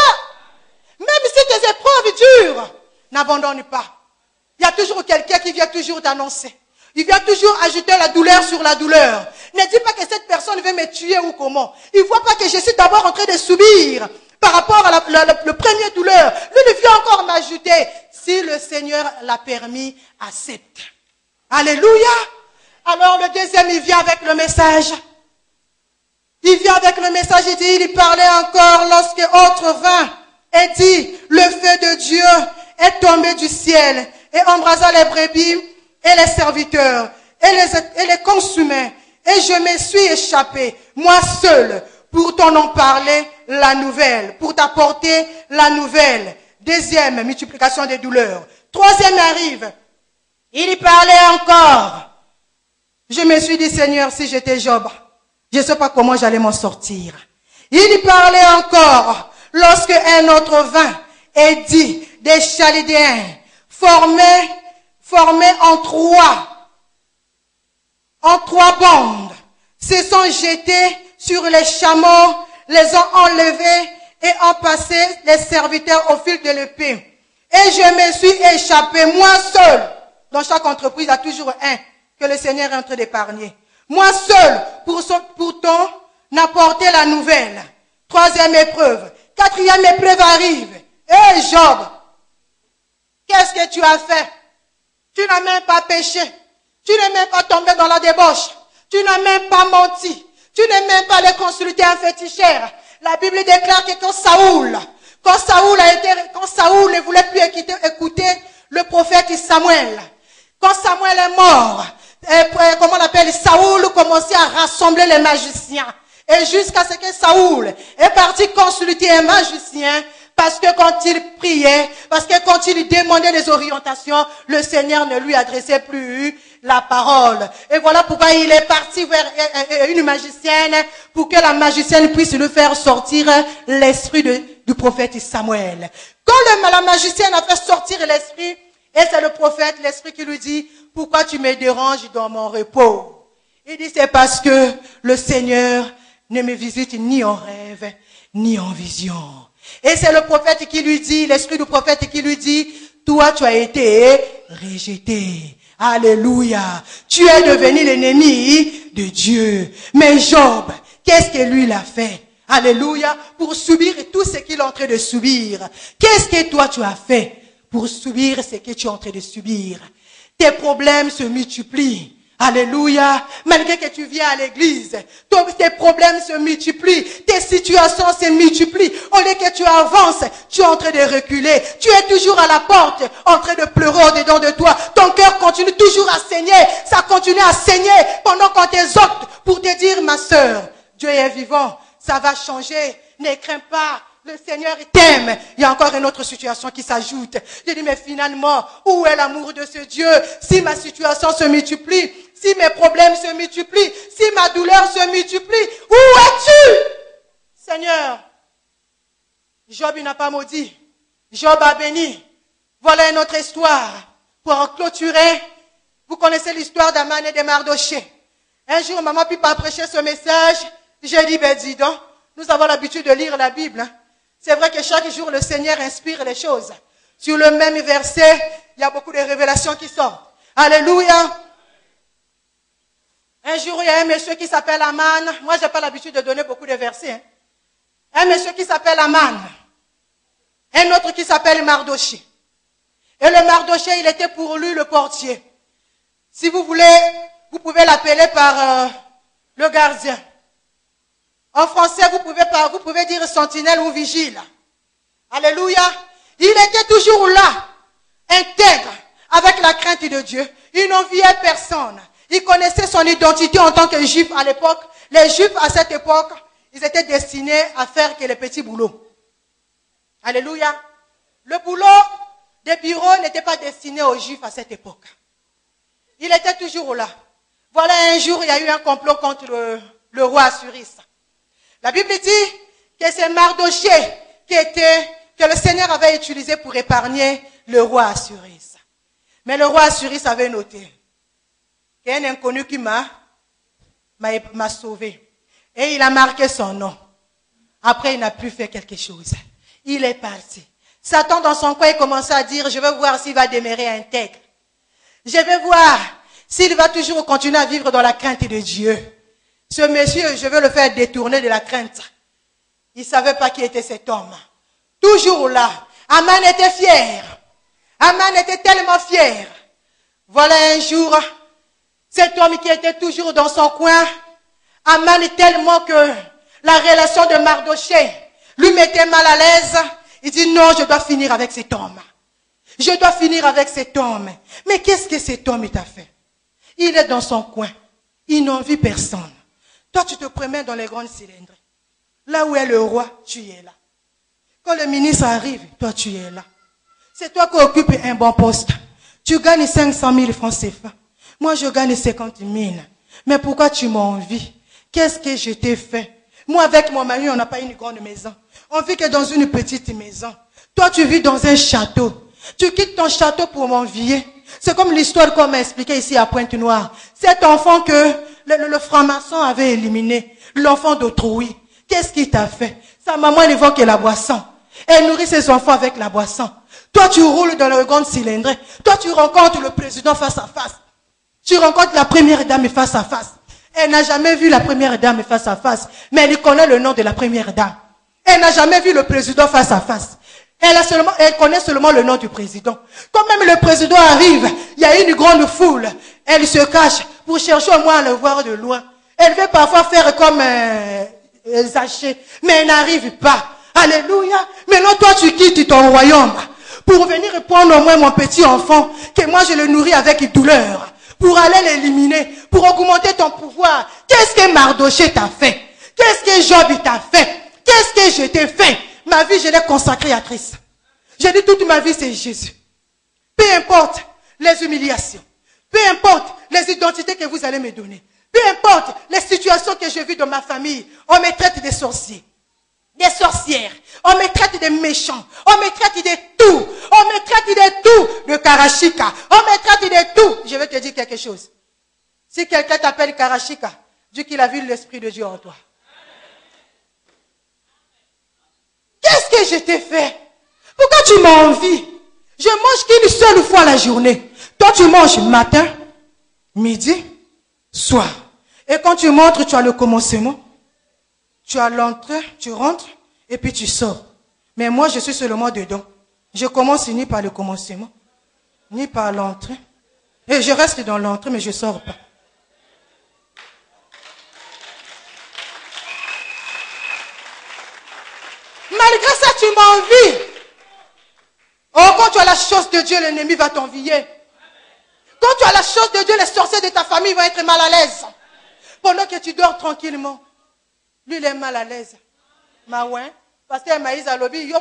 [SPEAKER 1] Même si tes épreuves durent, n'abandonne pas. Il y a toujours quelqu'un qui vient toujours t'annoncer. Il vient toujours ajouter la douleur sur la douleur. Ne dis pas que cette personne veut me tuer ou comment. Il ne voit pas que je suis d'abord en train de subir par rapport à le premier douleur. Lui, il vient encore m'ajouter. Si le Seigneur l'a permis, accepte. Alléluia. Alors le deuxième, il vient avec le message. Il vient avec le message, il parlait encore lorsque autre vint et dit, le feu de Dieu est tombé du ciel et embrasa les brebis et les serviteurs et les consumait. Et je me suis échappé, moi seul, pour t'en parler la nouvelle, pour t'apporter la nouvelle. Deuxième, multiplication des douleurs. Troisième arrive, il y parlait encore. Je me suis dit, Seigneur, si j'étais Job, je ne sais pas comment j'allais m'en sortir. Il y parlait encore, lorsque un autre vint et dit, des Chaldéens formés en trois bandes, se sont jetés sur les chameaux, les ont enlevés et ont passé les serviteurs au fil de l'épée. Et je me suis échappé, moi seul. Dans chaque entreprise, il y a toujours un que le Seigneur est en train d'épargner. Moi seul, pour t'en apporter la nouvelle. Troisième épreuve. Quatrième épreuve arrive. Hé Job, qu'est-ce que tu as fait? Tu n'as même pas péché. Tu n'es même pas tombé dans la débauche. Tu n'as même pas menti. Tu n'es même pas allé consulter un féticheur. La Bible déclare que quand Saoul ne voulait plus écouter le prophète Samuel, quand Samuel est mort, comment on appelle, Saoul commençait à rassembler les magiciens. Et jusqu'à ce que Saoul est parti consulter un magicien, parce que quand il priait, parce que quand il demandait des orientations, le Seigneur ne lui adressait plus la parole. Et voilà pourquoi il est parti vers une magicienne, pour que la magicienne puisse lui faire sortir l'esprit du prophète Samuel. Quand la magicienne a fait sortir l'esprit, et c'est le prophète, l'esprit qui lui dit, pourquoi tu me déranges dans mon repos? Il dit, c'est parce que le Seigneur ne me visite ni en rêve, ni en vision. Et c'est le prophète qui lui dit, l'esprit du prophète qui lui dit, toi tu as été rejeté. Alléluia. Tu es devenu l'ennemi de Dieu. Mais Job, qu'est-ce que lui l'a fait? Alléluia. Pour subir tout ce qu'il est en train de subir. Qu'est-ce que toi tu as fait pour subir ce que tu es en train de subir? Tes problèmes se multiplient. Alléluia. Malgré que tu viens à l'église, tes problèmes se multiplient, tes situations se multiplient. Au lieu que tu avances, tu es en train de reculer. Tu es toujours à la porte, en train de pleurer au-dedans de toi. Ton cœur continue toujours à saigner. Ça continue à saigner pendant qu'on t'exhorte pour te dire, ma sœur, Dieu est vivant. Ça va changer. Ne crains pas. le Seigneur t'aime. Il y a encore une autre situation qui s'ajoute. Je dis, mais finalement, où est l'amour de ce Dieu? Si ma situation se multiplie, si mes problèmes se multiplient, si ma douleur se multiplie, où es-tu? Seigneur, Job il n'a pas maudit. Job a béni. Voilà une autre histoire. Pour clôturer, vous connaissez l'histoire d'Aman et de Mardoché. Un jour, maman puis pas prêcher ce message. J'ai dit, ben dis donc, nous avons l'habitude de lire la Bible. Hein. C'est vrai que chaque jour, le Seigneur inspire les choses. Sur le même verset, il y a beaucoup de révélations qui sortent. Alléluia. Un jour, il y a un monsieur qui s'appelle Aman. Moi, je n'ai pas l'habitude de donner beaucoup de versets. Hein. Un monsieur qui s'appelle Aman. Un autre qui s'appelle Mardoché. Et le Mardoché, il était pour lui le portier. Si vous voulez, vous pouvez l'appeler par le gardien. En français, vous pouvez dire sentinelle ou vigile. Alléluia. Il était toujours là, intègre, avec la crainte de Dieu. Il n'enviait personne. Il connaissait son identité en tant que juif à l'époque. Les juifs à cette époque, ils étaient destinés à faire que les petits boulots. Alléluia. Le boulot des bureaux n'était pas destiné aux juifs à cette époque. Il était toujours là. Voilà, un jour, il y a eu un complot contre le roi Assuris. La Bible dit que c'est Mardoché que le Seigneur avait utilisé pour épargner le roi Assuris. Mais le roi Assuris avait noté qu'il y a un inconnu qui m'a sauvé. Et il a marqué son nom. Après, il n'a plus fait quelque chose. Il est parti. Satan, dans son coin, il commençait à dire, je vais voir s'il va demeurer intègre. Je vais voir s'il va toujours continuer à vivre dans la crainte de Dieu. Ce monsieur, je vais le faire détourner de la crainte. Il ne savait pas qui était cet homme. Toujours là. Aman était fier. Aman était tellement fier. Voilà un jour, cet homme qui était toujours dans son coin, Aman tellement que la relation de Mardoché lui mettait mal à l'aise. Il dit non, je dois finir avec cet homme. Je dois finir avec cet homme. Mais qu'est-ce que cet homme t'a fait? Il est dans son coin. Il n'envie personne. Toi, tu te promènes dans les grandes cylindres. Là où est le roi, tu es là. Quand le ministre arrive, toi, tu es là. C'est toi qui occupes un bon poste. Tu gagnes 500 000 francs CFA. Moi, je gagne 50 000. Mais pourquoi tu m'envies? Qu'est-ce que je t'ai fait? Moi, avec mon mari, on n'a pas une grande maison. On vit que dans une petite maison. Toi, tu vis dans un château. Tu quittes ton château pour m'envier. C'est comme l'histoire qu'on m'a expliquée ici à Pointe-Noire. Cet enfant que le franc-maçon avait éliminé. L'enfant d'autrui. Qu'est-ce qu'il t'a fait? Sa maman ne vend que la boisson. Elle nourrit ses enfants avec la boisson. Toi, tu roules dans le grand cylindre. Toi, tu rencontres le président face à face. Tu rencontres la première dame face à face. Elle n'a jamais vu la première dame face à face. Mais elle connaît le nom de la première dame. Elle n'a jamais vu le président face à face. Elle connaît seulement le nom du président. Quand même le président arrive, il y a une grande foule. Elle se cache pour chercher au moins à le voir de loin. Elle veut parfois faire comme Zachée, mais elle n'arrive pas. Alléluia. Maintenant, toi, tu quittes ton royaume pour venir prendre au moins mon petit enfant, que moi je le nourris avec douleur, pour aller l'éliminer, pour augmenter ton pouvoir. Qu'est-ce que Mardoché t'a fait? Qu'est-ce que Job t'a fait? Qu'est-ce que je t'ai fait? Ma vie, je l'ai consacrée à Christ. J'ai dit toute ma vie, c'est Jésus. Peu importe les humiliations, peu importe les identités que vous allez me donner, peu importe les situations que je vis dans ma famille, on me traite des sorciers, des sorcières, on me traite des méchants, on me traite de tout, on me traite de tout, de Karachika, on me traite de tout. Je vais te dire quelque chose. Si quelqu'un t'appelle Karachika, dis qu'il a vu l'Esprit de Dieu en toi. Qu'est-ce que je t'ai fait? Pourquoi tu m'envies? Je mange qu'une seule fois la journée. Toi, tu manges matin, midi, soir. Et quand tu montres, tu as le commencement. Tu as l'entrée, tu rentres, et puis tu sors. Mais moi, je suis seulement dedans. Je commence ni par le commencement, ni par l'entrée. Et je reste dans l'entrée, mais je ne sors pas. Malgré ça, tu m'envies. Oh, quand tu as la chose de Dieu, l'ennemi va t'envier. Quand tu as la chose de Dieu, les sorciers de ta famille vont être mal à l'aise. Pendant que tu dors tranquillement. Lui, il est mal à l'aise. Maouin, Pasteur Maïs a lobby,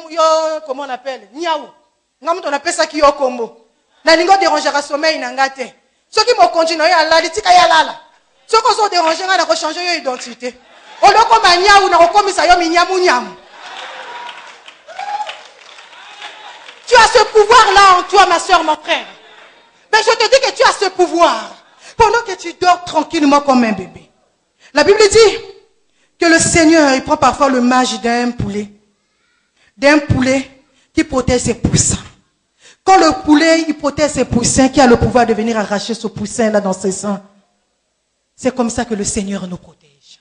[SPEAKER 1] comment on appelle? Niaou. On appelle ça qui yo combo. Na lingo dérangera sommeil nangate. Ceux qui m'ont continué à la litika ya lala. Ceux qui sont dérangés, on a changé leur identité. On a comme un niaou, on a comme ça yo minyamu nyamu. Tu as ce pouvoir-là en toi, ma soeur, mon frère. Mais je te dis que tu as ce pouvoir. Pendant que tu dors tranquillement comme un bébé. La Bible dit que le Seigneur, il prend parfois le mage d'un poulet. D'un poulet qui protège ses poussins. Quand le poulet, il protège ses poussins, qui a le pouvoir de venir arracher ce poussin-là dans ses seins. C'est comme ça que le Seigneur nous protège.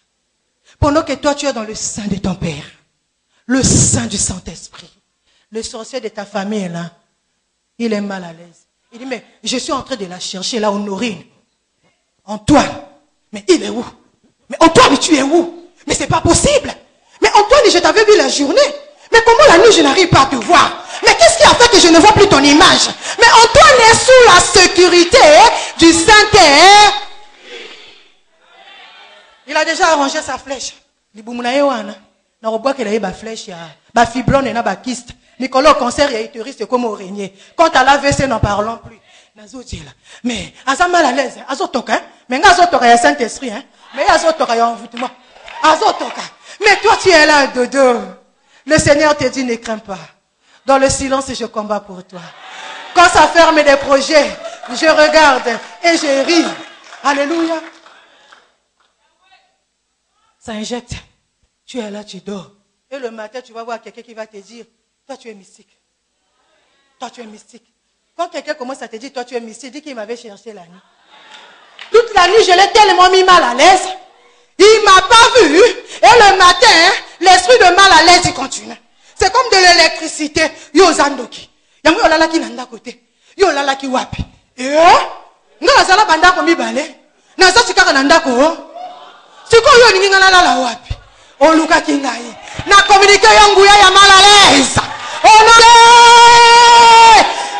[SPEAKER 1] Pendant que toi, tu es dans le sein de ton Père. Le sein du Saint-Esprit. Le sorcier de ta famille, là, il est mal à l'aise. Il dit, mais je suis en train de la chercher, là, Honorine. Antoine, mais il est où? Mais Antoine, tu es où? Mais c'est pas possible. Mais Antoine, je t'avais vu la journée. Mais comment la nuit, je n'arrive pas à te voir? Mais qu'est-ce qui a fait que je ne vois plus ton image? Mais Antoine est sous la sécurité du Saint-Esprit. Il a déjà arrangé sa flèche. Il a ba flèche, ba fibrone et ba kyste. Nicolas, cancer, il y a utérus, comme au régnier. Quant à l'AVC, n'en parlons plus. Mais, Aza mal à l'aise, Azotoka, mais Azotoka, il y a Saint-Esprit, hein. Mais Azotoka, il y a envoûtement. Azotoka. Mais toi, tu es là, dodo. Le Seigneur te dit, ne crains pas. Dans le silence, je combats pour toi. Quand ça ferme des projets, je regarde et je ris. Alléluia. Ça injecte. Tu es là, tu dors. Et le matin, tu vas voir quelqu'un qui va te dire, toi, tu es mystique. Toi, tu es mystique. Quand quelqu'un commence à te dire, toi, tu es mystique, dis qu'il m'avait cherché la nuit. Toute la nuit, je l'ai tellement mis mal à l'aise. Il ne m'a pas vu. Et le matin, l'esprit de mal à l'aise, il continue. C'est comme de l'électricité. Yo zandoki. Yango yolala ki nanda côté. Yo lala ki wapi. Nga nazala banda ko mibale. Naza chikaka nanda ko. Siko yo ningi ngala la wapi. Oluka ki ngai. Na communiquer yangu ya mal à l'aise. Honoré.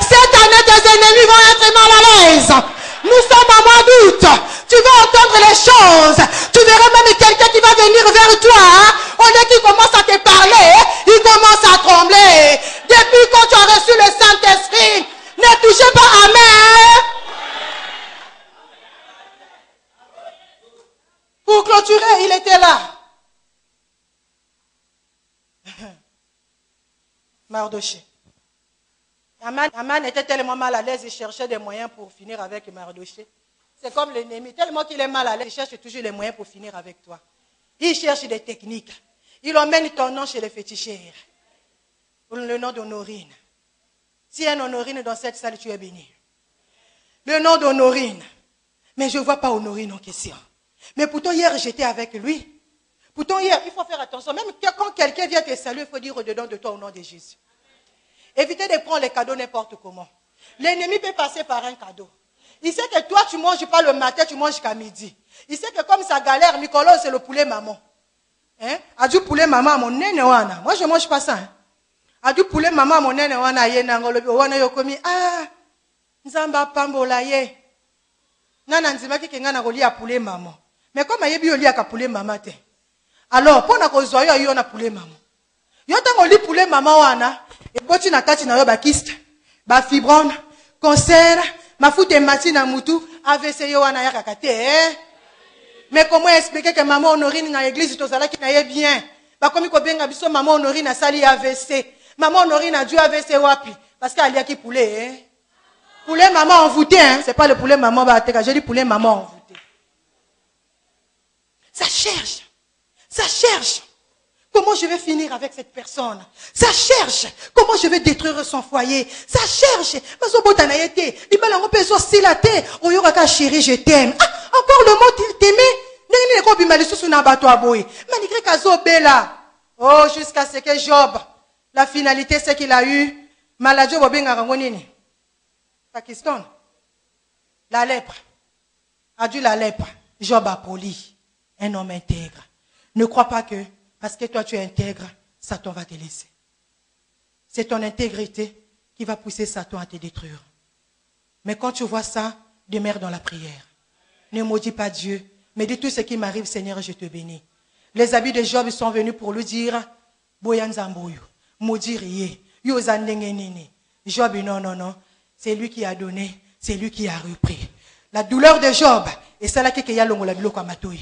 [SPEAKER 1] Cette année, tes ennemis vont être mal à l'aise. Nous sommes en mois d'août. Tu vas entendre les choses. Tu verras même quelqu'un qui va venir vers toi. Au lieu qu'il commence à te parler, il commence à trembler. Depuis quand tu as reçu le Saint-Esprit, ne touchez pas. Amen. Pour clôturer, il était là. Mardoché. Aman était tellement mal à l'aise, il cherchait des moyens pour finir avec Mardoché. C'est comme l'ennemi, tellement qu'il est mal à l'aise, il cherche toujours les moyens pour finir avec toi. Il cherche des techniques. Il emmène ton nom chez les féticheurs. Le nom d'Honorine. S'il y a une Honorine dans cette salle, tu es béni. Le nom d'Honorine. Mais je ne vois pas Honorine en question. Mais pourtant, hier, j'étais avec lui. Pourtant, hier, il faut faire attention. Même quand quelqu'un vient te saluer, il faut dire au-dedans de toi au nom de Jésus. Évitez de prendre les cadeaux n'importe comment. L'ennemi peut passer par un cadeau. Il sait que toi, tu ne manges pas le matin, tu manges qu'à midi. Il sait que comme ça galère, Nicolas, c'est le poulet maman. Hein? A du poulet maman à mon nene wana. Moi, je ne mange pas ça. Hein? A du poulet maman à mon nene wana ye nangolobi wana yokomi. Ah, nzamba pambola ye. Nana nzimaki kenga na roli à poulet maman. Mais comme ayebi oli à poulet maman te. Alors, pour na kozoyo yo na poulet maman. Yo tango li poulet maman wana. Et boti na kati na yo ba kyste, ba fibrone, cancer, ma foute mati na mutu, AVC yo wana ya kakate. Mais comment expliquer que maman Honorine na église tozala ki na ye bien? Ba komi ko benga biso maman Honorine na sali AVC. Maman Honorine a dû AVC wapi? Parce qu'elle y a qui poulet. Poulet maman envoûté, hein? C'est pas le poulet maman bateka, je dis poulet maman envoûté. Ça cherche. Ça cherche. Comment je vais finir avec cette personne? Ça cherche. Comment je vais détruire son foyer? Ça cherche. Chérie, je t'aime. Ah, encore le mot t'aimer. Oh, jusqu'à ce que Job, la finalité, c'est qu'il a eu maladie au Pakistan. La lèpre. A dû la lèpre. Job a poli. Un homme intègre. Ne crois pas que parce que toi tu es intègre, Satan va te laisser. C'est ton intégrité qui va pousser Satan à te détruire. Mais quand tu vois ça, demeure dans la prière. Ne maudis pas Dieu, mais dis tout ce qui m'arrive, Seigneur, je te bénis. Les amis de Job sont venus pour lui dire, boya nzamboyo, maudire yo zandengenini. Job, non. C'est lui qui a donné, c'est lui qui a repris. La douleur de Job, et c'est là qu'il y a l'ongola biloko amatoi,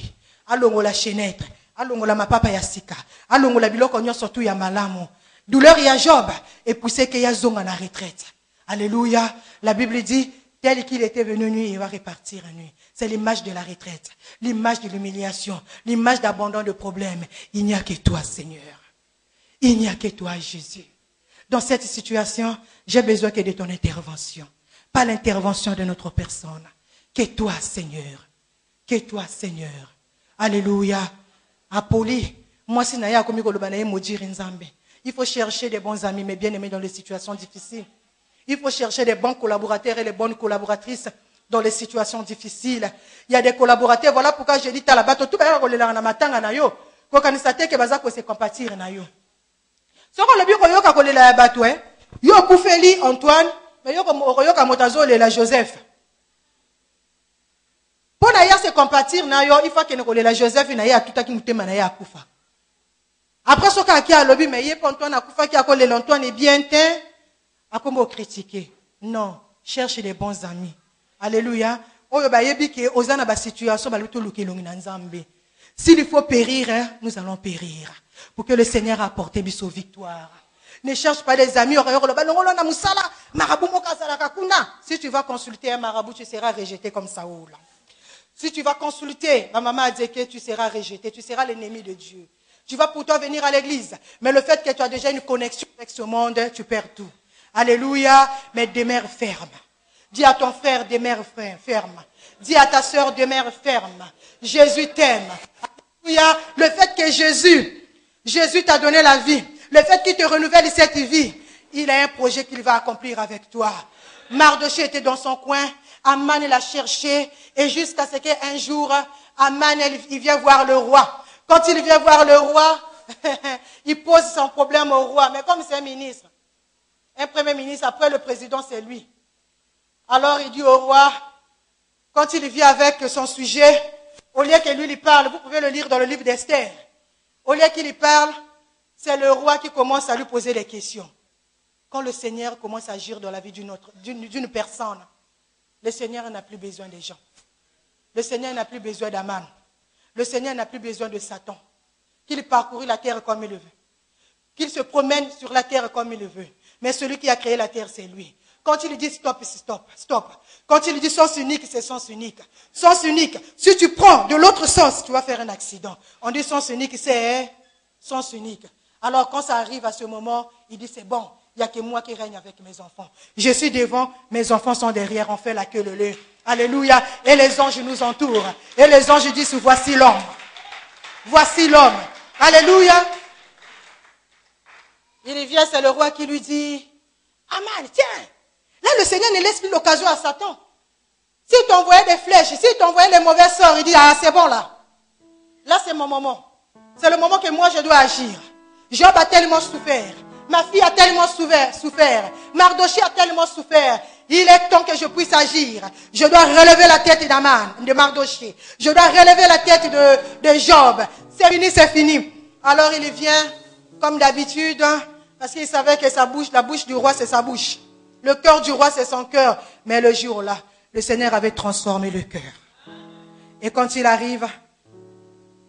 [SPEAKER 1] alongola chenêtre, alongola ma papa yasika, alongola biloko nyon surtout ya malamu. Douleur ya Job, et poussé qu'il y a zonga na retraite. Alléluia. La Bible dit, tel qu'il était venu nuit, il va repartir nuit. C'est l'image de la retraite, l'image de l'humiliation, l'image d'abandon de problèmes. Il n'y a que toi, Seigneur. Il n'y a que toi, Jésus. Dans cette situation, j'ai besoin que de ton intervention. Pas l'intervention de notre personne. Que toi, Seigneur. Que toi, Seigneur. Alléluia. Apoli. Moi, si naya komi kolobanaye maudire nzambe. Il faut chercher des bons amis, mais bien aimés dans les situations difficiles. Il faut chercher des bons collaborateurs et les bonnes collaboratrices dans les situations difficiles. Il y a des collaborateurs, voilà pourquoi je dis à la bateau, tout le monde na matanga na yo. Ko kanisate ke baza ko se compatir na yo. Soko le biko yoka kolela ya bato yo kufeli Antoine mais yo yoka motazo lela Joseph. Pour na ya se compatir na yo il faut que ne kolela Joseph na ya tutaki mutema na ya akufa. Après soka aki alobi mais ye Antoine akufa ki akolela Antoine est bien teint akombo critiquer. Non, cherche les bons amis. Alléluia. Oyo ba yebi ke ozana ba situation ba luto lukelongi na nzambe. S'il faut périr, nous allons périr. Pour que le Seigneur apporte biso victoire. Ne cherche pas des amis. Si tu vas consulter un marabout, tu seras rejeté comme Saoul. Si tu vas consulter, ma maman a dit que tu seras rejeté. Tu seras l'ennemi de Dieu. Tu vas pourtant venir à l'église. Mais le fait que tu as déjà une connexion avec ce monde, tu perds tout. Alléluia. Mais demeure ferme. Dis à ton frère, demeure ferme. Dis à ta sœur, demeure ferme. Jésus t'aime. Alléluia. Le fait que Jésus t'a donné la vie. Le fait qu'il te renouvelle cette vie, il a un projet qu'il va accomplir avec toi. Mardoché était dans son coin. Aman l'a cherché. Et jusqu'à ce qu'un jour, Aman, il vient voir le roi. Quand il vient voir le roi, il pose son problème au roi. Mais comme c'est un ministre, un premier ministre, après le président, c'est lui. Alors il dit au roi, quand il vient avec son sujet, au lieu que lui lui parle, vous pouvez le lire dans le livre d'Esther. Au lieu qu'il y parle, c'est le roi qui commence à lui poser des questions. Quand le Seigneur commence à agir dans la vie d'une personne, le Seigneur n'a plus besoin des gens. Le Seigneur n'a plus besoin d'Aman. Le Seigneur n'a plus besoin de Satan. Qu'il parcourt la terre comme il le veut. Qu'il se promène sur la terre comme il le veut. Mais celui qui a créé la terre, c'est lui. Quand il dit stop, c'est stop, stop. Quand il dit sens unique, c'est sens unique. Sens unique. Si tu prends de l'autre sens, tu vas faire un accident. On dit sens unique, c'est sens unique. Alors quand ça arrive à ce moment, il dit c'est bon, il n'y a que moi qui règne avec mes enfants. Je suis devant, mes enfants sont derrière, on fait la queue leu. Alléluia. Et les anges nous entourent. Et les anges disent voici l'homme. Voici l'homme. Alléluia. Il vient, c'est le roi qui lui dit, Aman, tiens. Là, le Seigneur ne laisse plus l'occasion à Satan. S'il t'envoyait des flèches, s'il t'envoyait les mauvais sorts, il dit, ah, c'est bon là. Là, c'est mon moment. C'est le moment que moi, je dois agir. Job a tellement souffert. Ma fille a tellement souffert. Mardoché a tellement souffert. Il est temps que je puisse agir. Je dois relever la tête d'Aman, de Mardoché. Je dois relever la tête de Job. C'est fini, c'est fini. Alors, il vient, comme d'habitude, parce qu'il savait que la bouche du roi, c'est sa bouche. Le cœur du roi, c'est son cœur. Mais le jour-là, le Seigneur avait transformé le cœur. Et quand il arrive,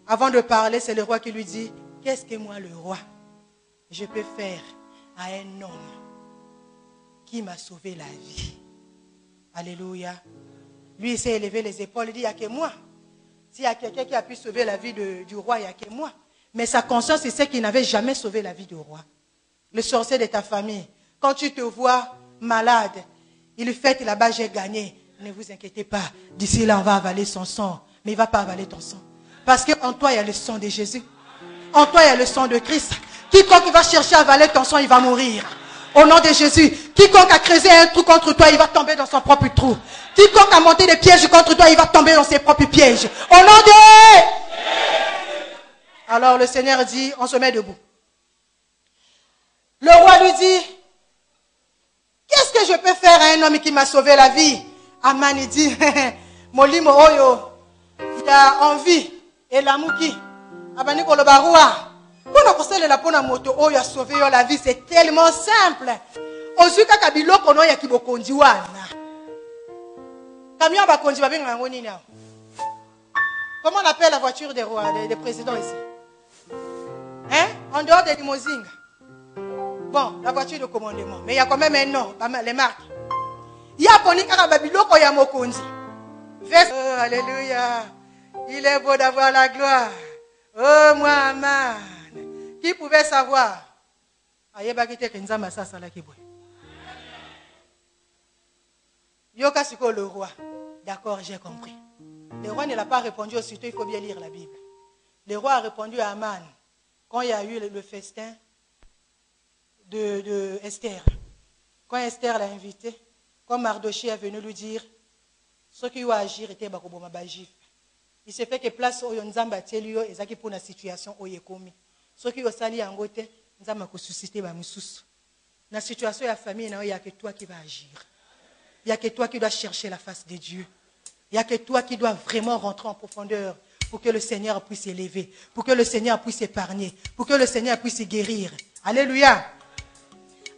[SPEAKER 1] avant de parler, c'est le roi qui lui dit, qu'est-ce que moi, le roi, je peux faire à un homme qui m'a sauvé la vie? Alléluia. Lui, il s'est élevé les épaules, il dit, il n'y a que moi. S'il y a quelqu'un qui a pu sauver la vie du roi, il n'y a que moi. Mais sa conscience, c'est qu'il n'avait jamais sauvé la vie du roi. Le sorcier de ta famille, quand tu te vois malade, il fait là-bas, j'ai gagné. Ne vous inquiétez pas. D'ici là, on va avaler son sang. Mais il ne va pas avaler ton sang. Parce qu'en toi, il y a le sang de Jésus. En toi, il y a le sang de Christ. Quiconque va chercher à avaler ton sang, il va mourir. Au nom de Jésus. Quiconque a creusé un trou contre toi, il va tomber dans son propre trou. Quiconque a monté des pièges contre toi, il va tomber dans ses propres pièges. Au nom de... Alors le Seigneur dit, on se met debout. Le roi lui dit, qu'est-ce que je peux faire à un homme qui m'a sauvé la vie? Aman dit, Molimo Oyo, il a envie. Et la mouki, abani kolobarua, Pour la pona moto, oh, il a sauvé la vie, c'est tellement simple. Ozuka kabilo kono ya kibokondi wana. Camion ba kondi ba benga ngoni na. Comment on appelle la voiture des rois, des présidents ici? Hein? En dehors des limousines. Bon, la voiture de commandement. Mais il y a quand même un nom, les marques. Il y a Poni Karababilo Koyamo Kondi. Oh, alléluia. Il est beau d'avoir la gloire. Oh, moi, man. Qui pouvait savoir? Yoka Siko le roi. D'accord, j'ai compris. Le roi ne l'a pas répondu aussitôt, il faut bien lire la Bible. Le roi a répondu à Aman quand il y a eu le festin de Esther. Quand Esther l'a invité, quand Mardoché est venu lui dire ce qui va agir était bakoboma bajif. Il s'est fait que place au Nzamba Telio et zaki pour la situation au Yekomi. Ce qui va sali en gote, Nzamba ko susciter ba mususu. La situation de la famille, il n'y a que toi qui vas agir. Il n'y a que toi qui dois chercher la face de Dieu. Il n'y a que toi qui dois vraiment rentrer en profondeur pour que le Seigneur puisse élever, pour que le Seigneur puisse épargner, pour que le Seigneur puisse guérir. Alléluia.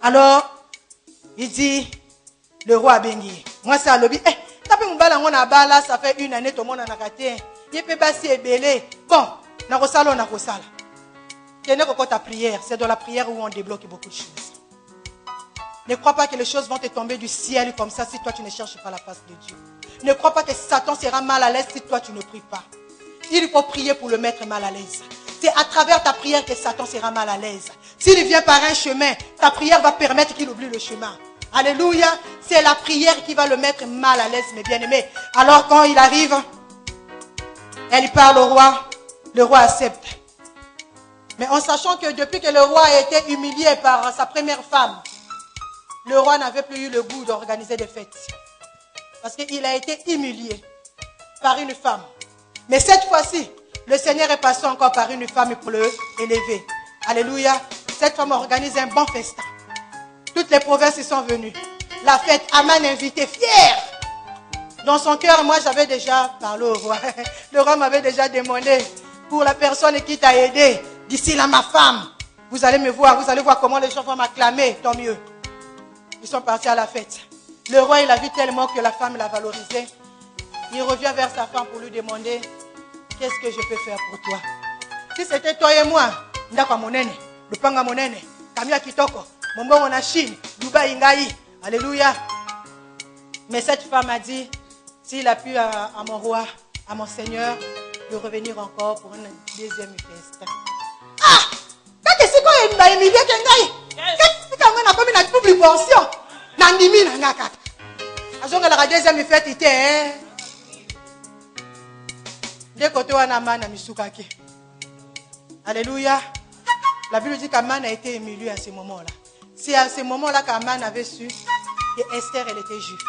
[SPEAKER 1] Alors, il dit, le roi a béni. Moi, c'est à l'objet. Ça fait une année, tout le monde en a raté. Il peut passer et belé. Bon, on a ta prière. C'est dans la prière où on débloque beaucoup de choses. Ne crois pas que les choses vont te tomber du ciel comme ça si toi tu ne cherches pas la face de Dieu. Ne crois pas que Satan sera mal à l'aise si toi tu ne pries pas. Il faut prier pour le mettre mal à l'aise. C'est à travers ta prière que Satan sera mal à l'aise. S'il vient par un chemin, ta prière va permettre qu'il oublie le chemin. Alléluia. C'est la prière qui va le mettre mal à l'aise, mes bien-aimés. Alors quand il arrive, elle parle au roi. Le roi accepte. Mais en sachant que depuis que le roi a été humilié par sa première femme, le roi n'avait plus eu le goût d'organiser des fêtes. Parce qu'il a été humilié par une femme. Mais cette fois-ci, le Seigneur est passé encore par une femme pour le élever. Alléluia. Cette femme organise un bon festin. Toutes les provinces y sont venues. La fête, Aman invité, fier. Dans son cœur, moi j'avais déjà parlé au roi. Le roi m'avait déjà demandé pour la personne qui t'a aidé. D'ici là, ma femme, vous allez me voir, vous allez voir comment les gens vont m'acclamer, tant mieux. Ils sont partis à la fête. Le roi, il a vu tellement que la femme l'a valorisé. Il revient vers sa femme pour lui demander, qu'est-ce que je peux faire pour toi? Si c'était toi et moi, ndakwa monene, lupanga monene, kamia kitoko, mombongo na Chine, Dubaï ngai, alléluia. Mais cette femme a dit, s'il a pu à mon roi, à mon Seigneur, de revenir encore pour une deuxième fête. Ah! Qu'est-ce que c'est qu'on m'a humilié kengai? Qu'est-ce qu'on a commis la double portion? Nandimi nangaka. Azonga la deuxième fête était de côté wana mana misukaki. Alléluia. La Bible dit qu'Aman a été humilié à ce moment-là. C'est à ce moment-là qu'Aman avait su que Esther elle était juive.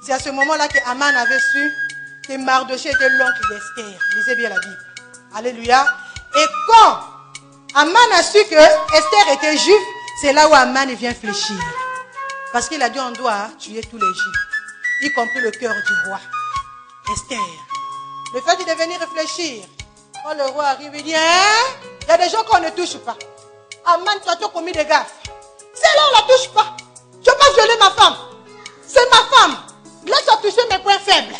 [SPEAKER 1] C'est à ce moment-là qu'Aman avait su que Mardoché était l'oncle d'Esther. Lisez bien la Bible. Alléluia. Et quand Aman a su que Esther était juive, c'est là où Aman vient fléchir. Parce qu'il a dit on doit tuer tous les juifs, y compris le cœur du roi. Esther. Le fait de venir réfléchir. Quand le roi arrive, il dit, hein? Il y a des gens qu'on ne touche pas. Aman, tu as tout commis des gaffes. Celle-là, on ne la touche pas. Tu n'as pas violé ma femme. C'est ma femme. Là, tu as touché mes points faibles.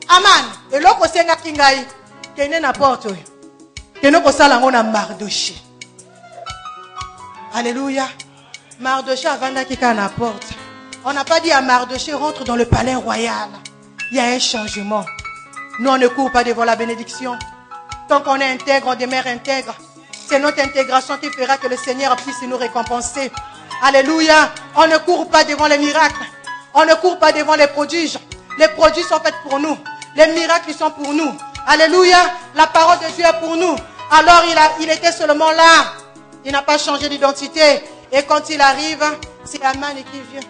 [SPEAKER 1] Aman. Et là, on s'est ngakingaï. Qu'il n'y a n'importe où. Qu'il n'y a pas ça, on a Mardoché. Alléluia. Mardoché avant qu'il y ait la porte. On n'a pas dit à Mardoché rentre dans le palais royal. Il y a un changement. Nous, on ne court pas devant la bénédiction. Tant qu'on est intègre, on demeure intègre. C'est notre intégration qui fera que le Seigneur puisse nous récompenser. Alléluia. On ne court pas devant les miracles. On ne court pas devant les prodiges. Les prodiges sont faits pour nous. Les miracles sont pour nous. Alléluia. La parole de Dieu est pour nous. Alors il était seulement là. Il n'a pas changé d'identité. Et quand il arrive, c'est Aman qui vient.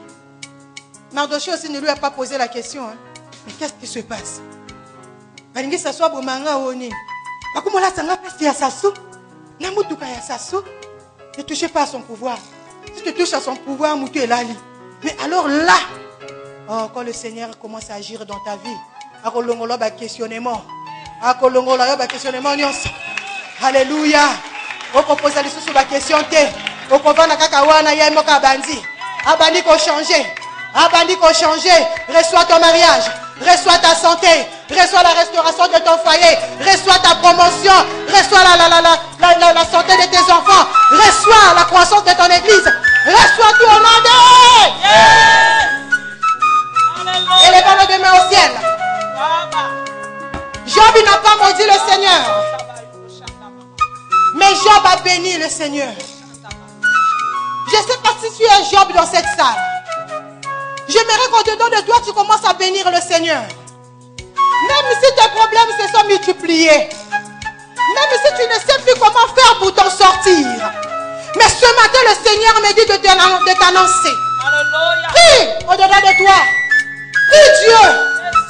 [SPEAKER 1] Mardoché aussi ne lui a pas posé la question. Hein. Mais qu'est-ce qui se passe? Ne touchez pas à son pouvoir. Si tu touches à son pouvoir, Moutou est là. Mais alors là, oh, quand le Seigneur commence à agir dans ta vie, questionnement. Alléluia. Opoposa lisusu ba question te. Okovana kaka wana ye moka bandi. Abandi ko changer. Abandi ko changer. Reçois ton mariage. Reçois ta santé. Reçois la restauration de ton foyer. Reçois ta promotion. Reçois la santé de tes enfants. Reçois la croissance de ton église. Reçois tout au nom de... Élevons nos deux mains au ciel. Job n'a pas maudit le Seigneur. Mais Job a béni le Seigneur. Je ne sais pas si tu es Job dans cette salle. J'aimerais qu'au-dedans de toi, tu commences à bénir le Seigneur. Même si tes problèmes se sont multipliés. Même si tu ne sais plus comment faire pour t'en sortir. Mais ce matin, le Seigneur me dit de t'annoncer. Prie au-dedans de toi. Prie Dieu.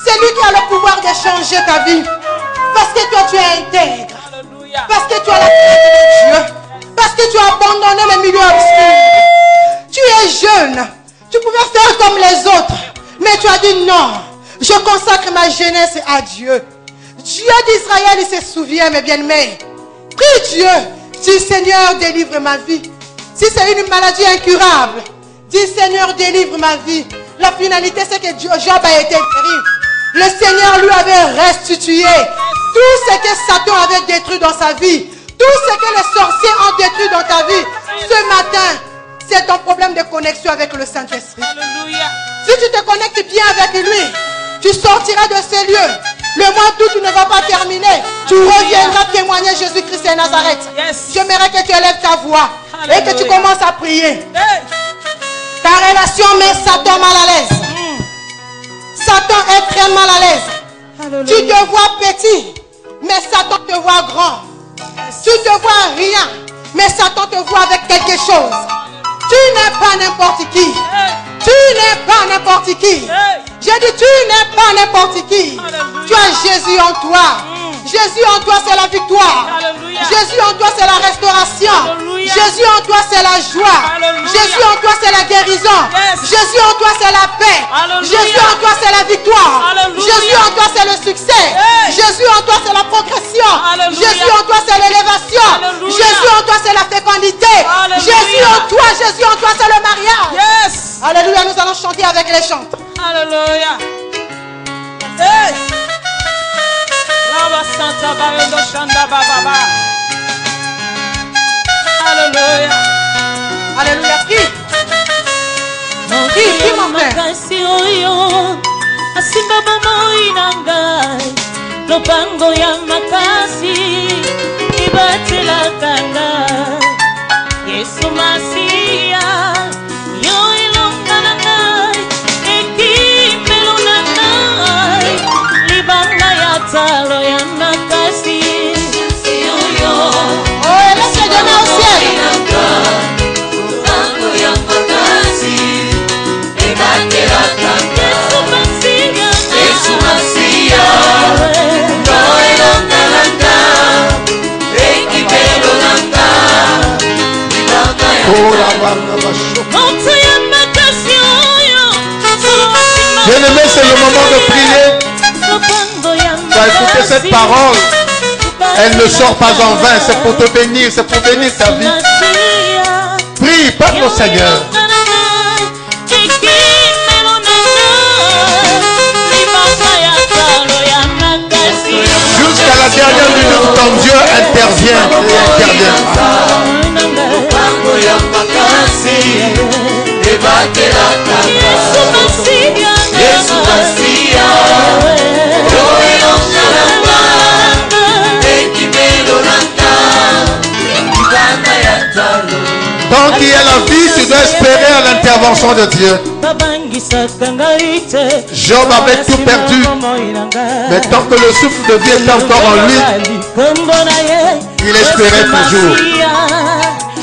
[SPEAKER 1] C'est lui qui a le pouvoir de changer ta vie. Parce que toi, tu es intègre. Parce que tu as la crainte de Dieu. Parce que tu as abandonné le milieu obscur. Tu es jeune. Tu pouvais faire comme les autres. Mais tu as dit non. Je consacre ma jeunesse à Dieu. Dieu d'Israël, il se souvient, mes bien-aimés. Prie Dieu. Dis Seigneur, délivre ma vie. Si c'est une maladie incurable, dis Seigneur, délivre ma vie. La finalité, c'est que Job a été guéri. Le Seigneur lui avait restitué tout ce que Satan avait détruit dans sa vie. Tout ce que les sorciers ont détruit dans ta vie. Ce matin, c'est ton problème de connexion avec le Saint-Esprit. Si tu te connectes bien avec lui, tu sortiras de ces lieux. Le mois d'août ne va pas terminer. Tu reviendras témoigner Jésus-Christ de Nazareth. J'aimerais que tu élèves ta voix et que tu commences à prier. Ta relation met Satan mal à l'aise. Satan est très mal à l'aise. Tu te vois petit, mais Satan te voit grand. Tu te vois rien, mais Satan te voit avec quelque chose. Tu n'es pas n'importe qui. Tu n'es pas n'importe qui. J'ai dit, tu n'es pas n'importe qui. Tu as Jésus en toi. Jésus en toi, c'est la victoire. Jésus en toi, c'est la restauration. Jésus en toi, c'est la joie. Jésus en toi, c'est la guérison. Jésus en toi, c'est la paix. Jésus en toi, c'est la victoire. Jésus en toi, c'est le succès. Jésus en toi, c'est la progression. Jésus en toi, c'est l'élévation. Jésus en toi, c'est la fécondité. Jésus en toi, c'est le mariage. Alléluia, nous allons chanter avec les chants.
[SPEAKER 3] Alléluia. Hey. Alléluia.
[SPEAKER 1] Alléluia. Qui mon frère?
[SPEAKER 4] Lopango ya makasi ibatela kanga Yesu Masia yo ilongana ngai ekimelo na ngai libanga ya talo ya makasi yo yo
[SPEAKER 1] Oh, laisse Dieu au ciel.
[SPEAKER 4] Lopango ya makasi ibatela kanga Yesu Masia
[SPEAKER 5] Bien-aimé, c'est le moment de prier. Tu as écouté cette parole. Elle ne sort pas en vain. C'est pour te bénir. C'est pour bénir ta vie. Prie, parle au Seigneur. Jusqu'à la dernière minute, ton Dieu intervient et interviendra. Tant qu'il y a la vie, tu dois espérer à l'intervention de Dieu. Job avait tout perdu, mais tant que le souffle de vie était encore en lui, il espérait toujours.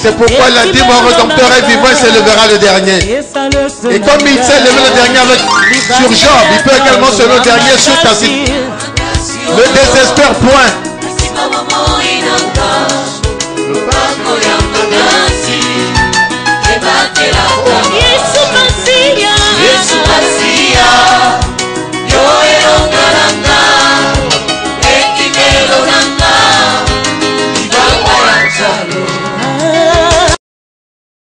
[SPEAKER 5] C'est pourquoi il a dit, mon rédempteur est vivant et s'élèvera le dernier. Et comme il s'est levé le dernier sur Job, il peut également se lever le dernier sur ta vie. Ne désespère point.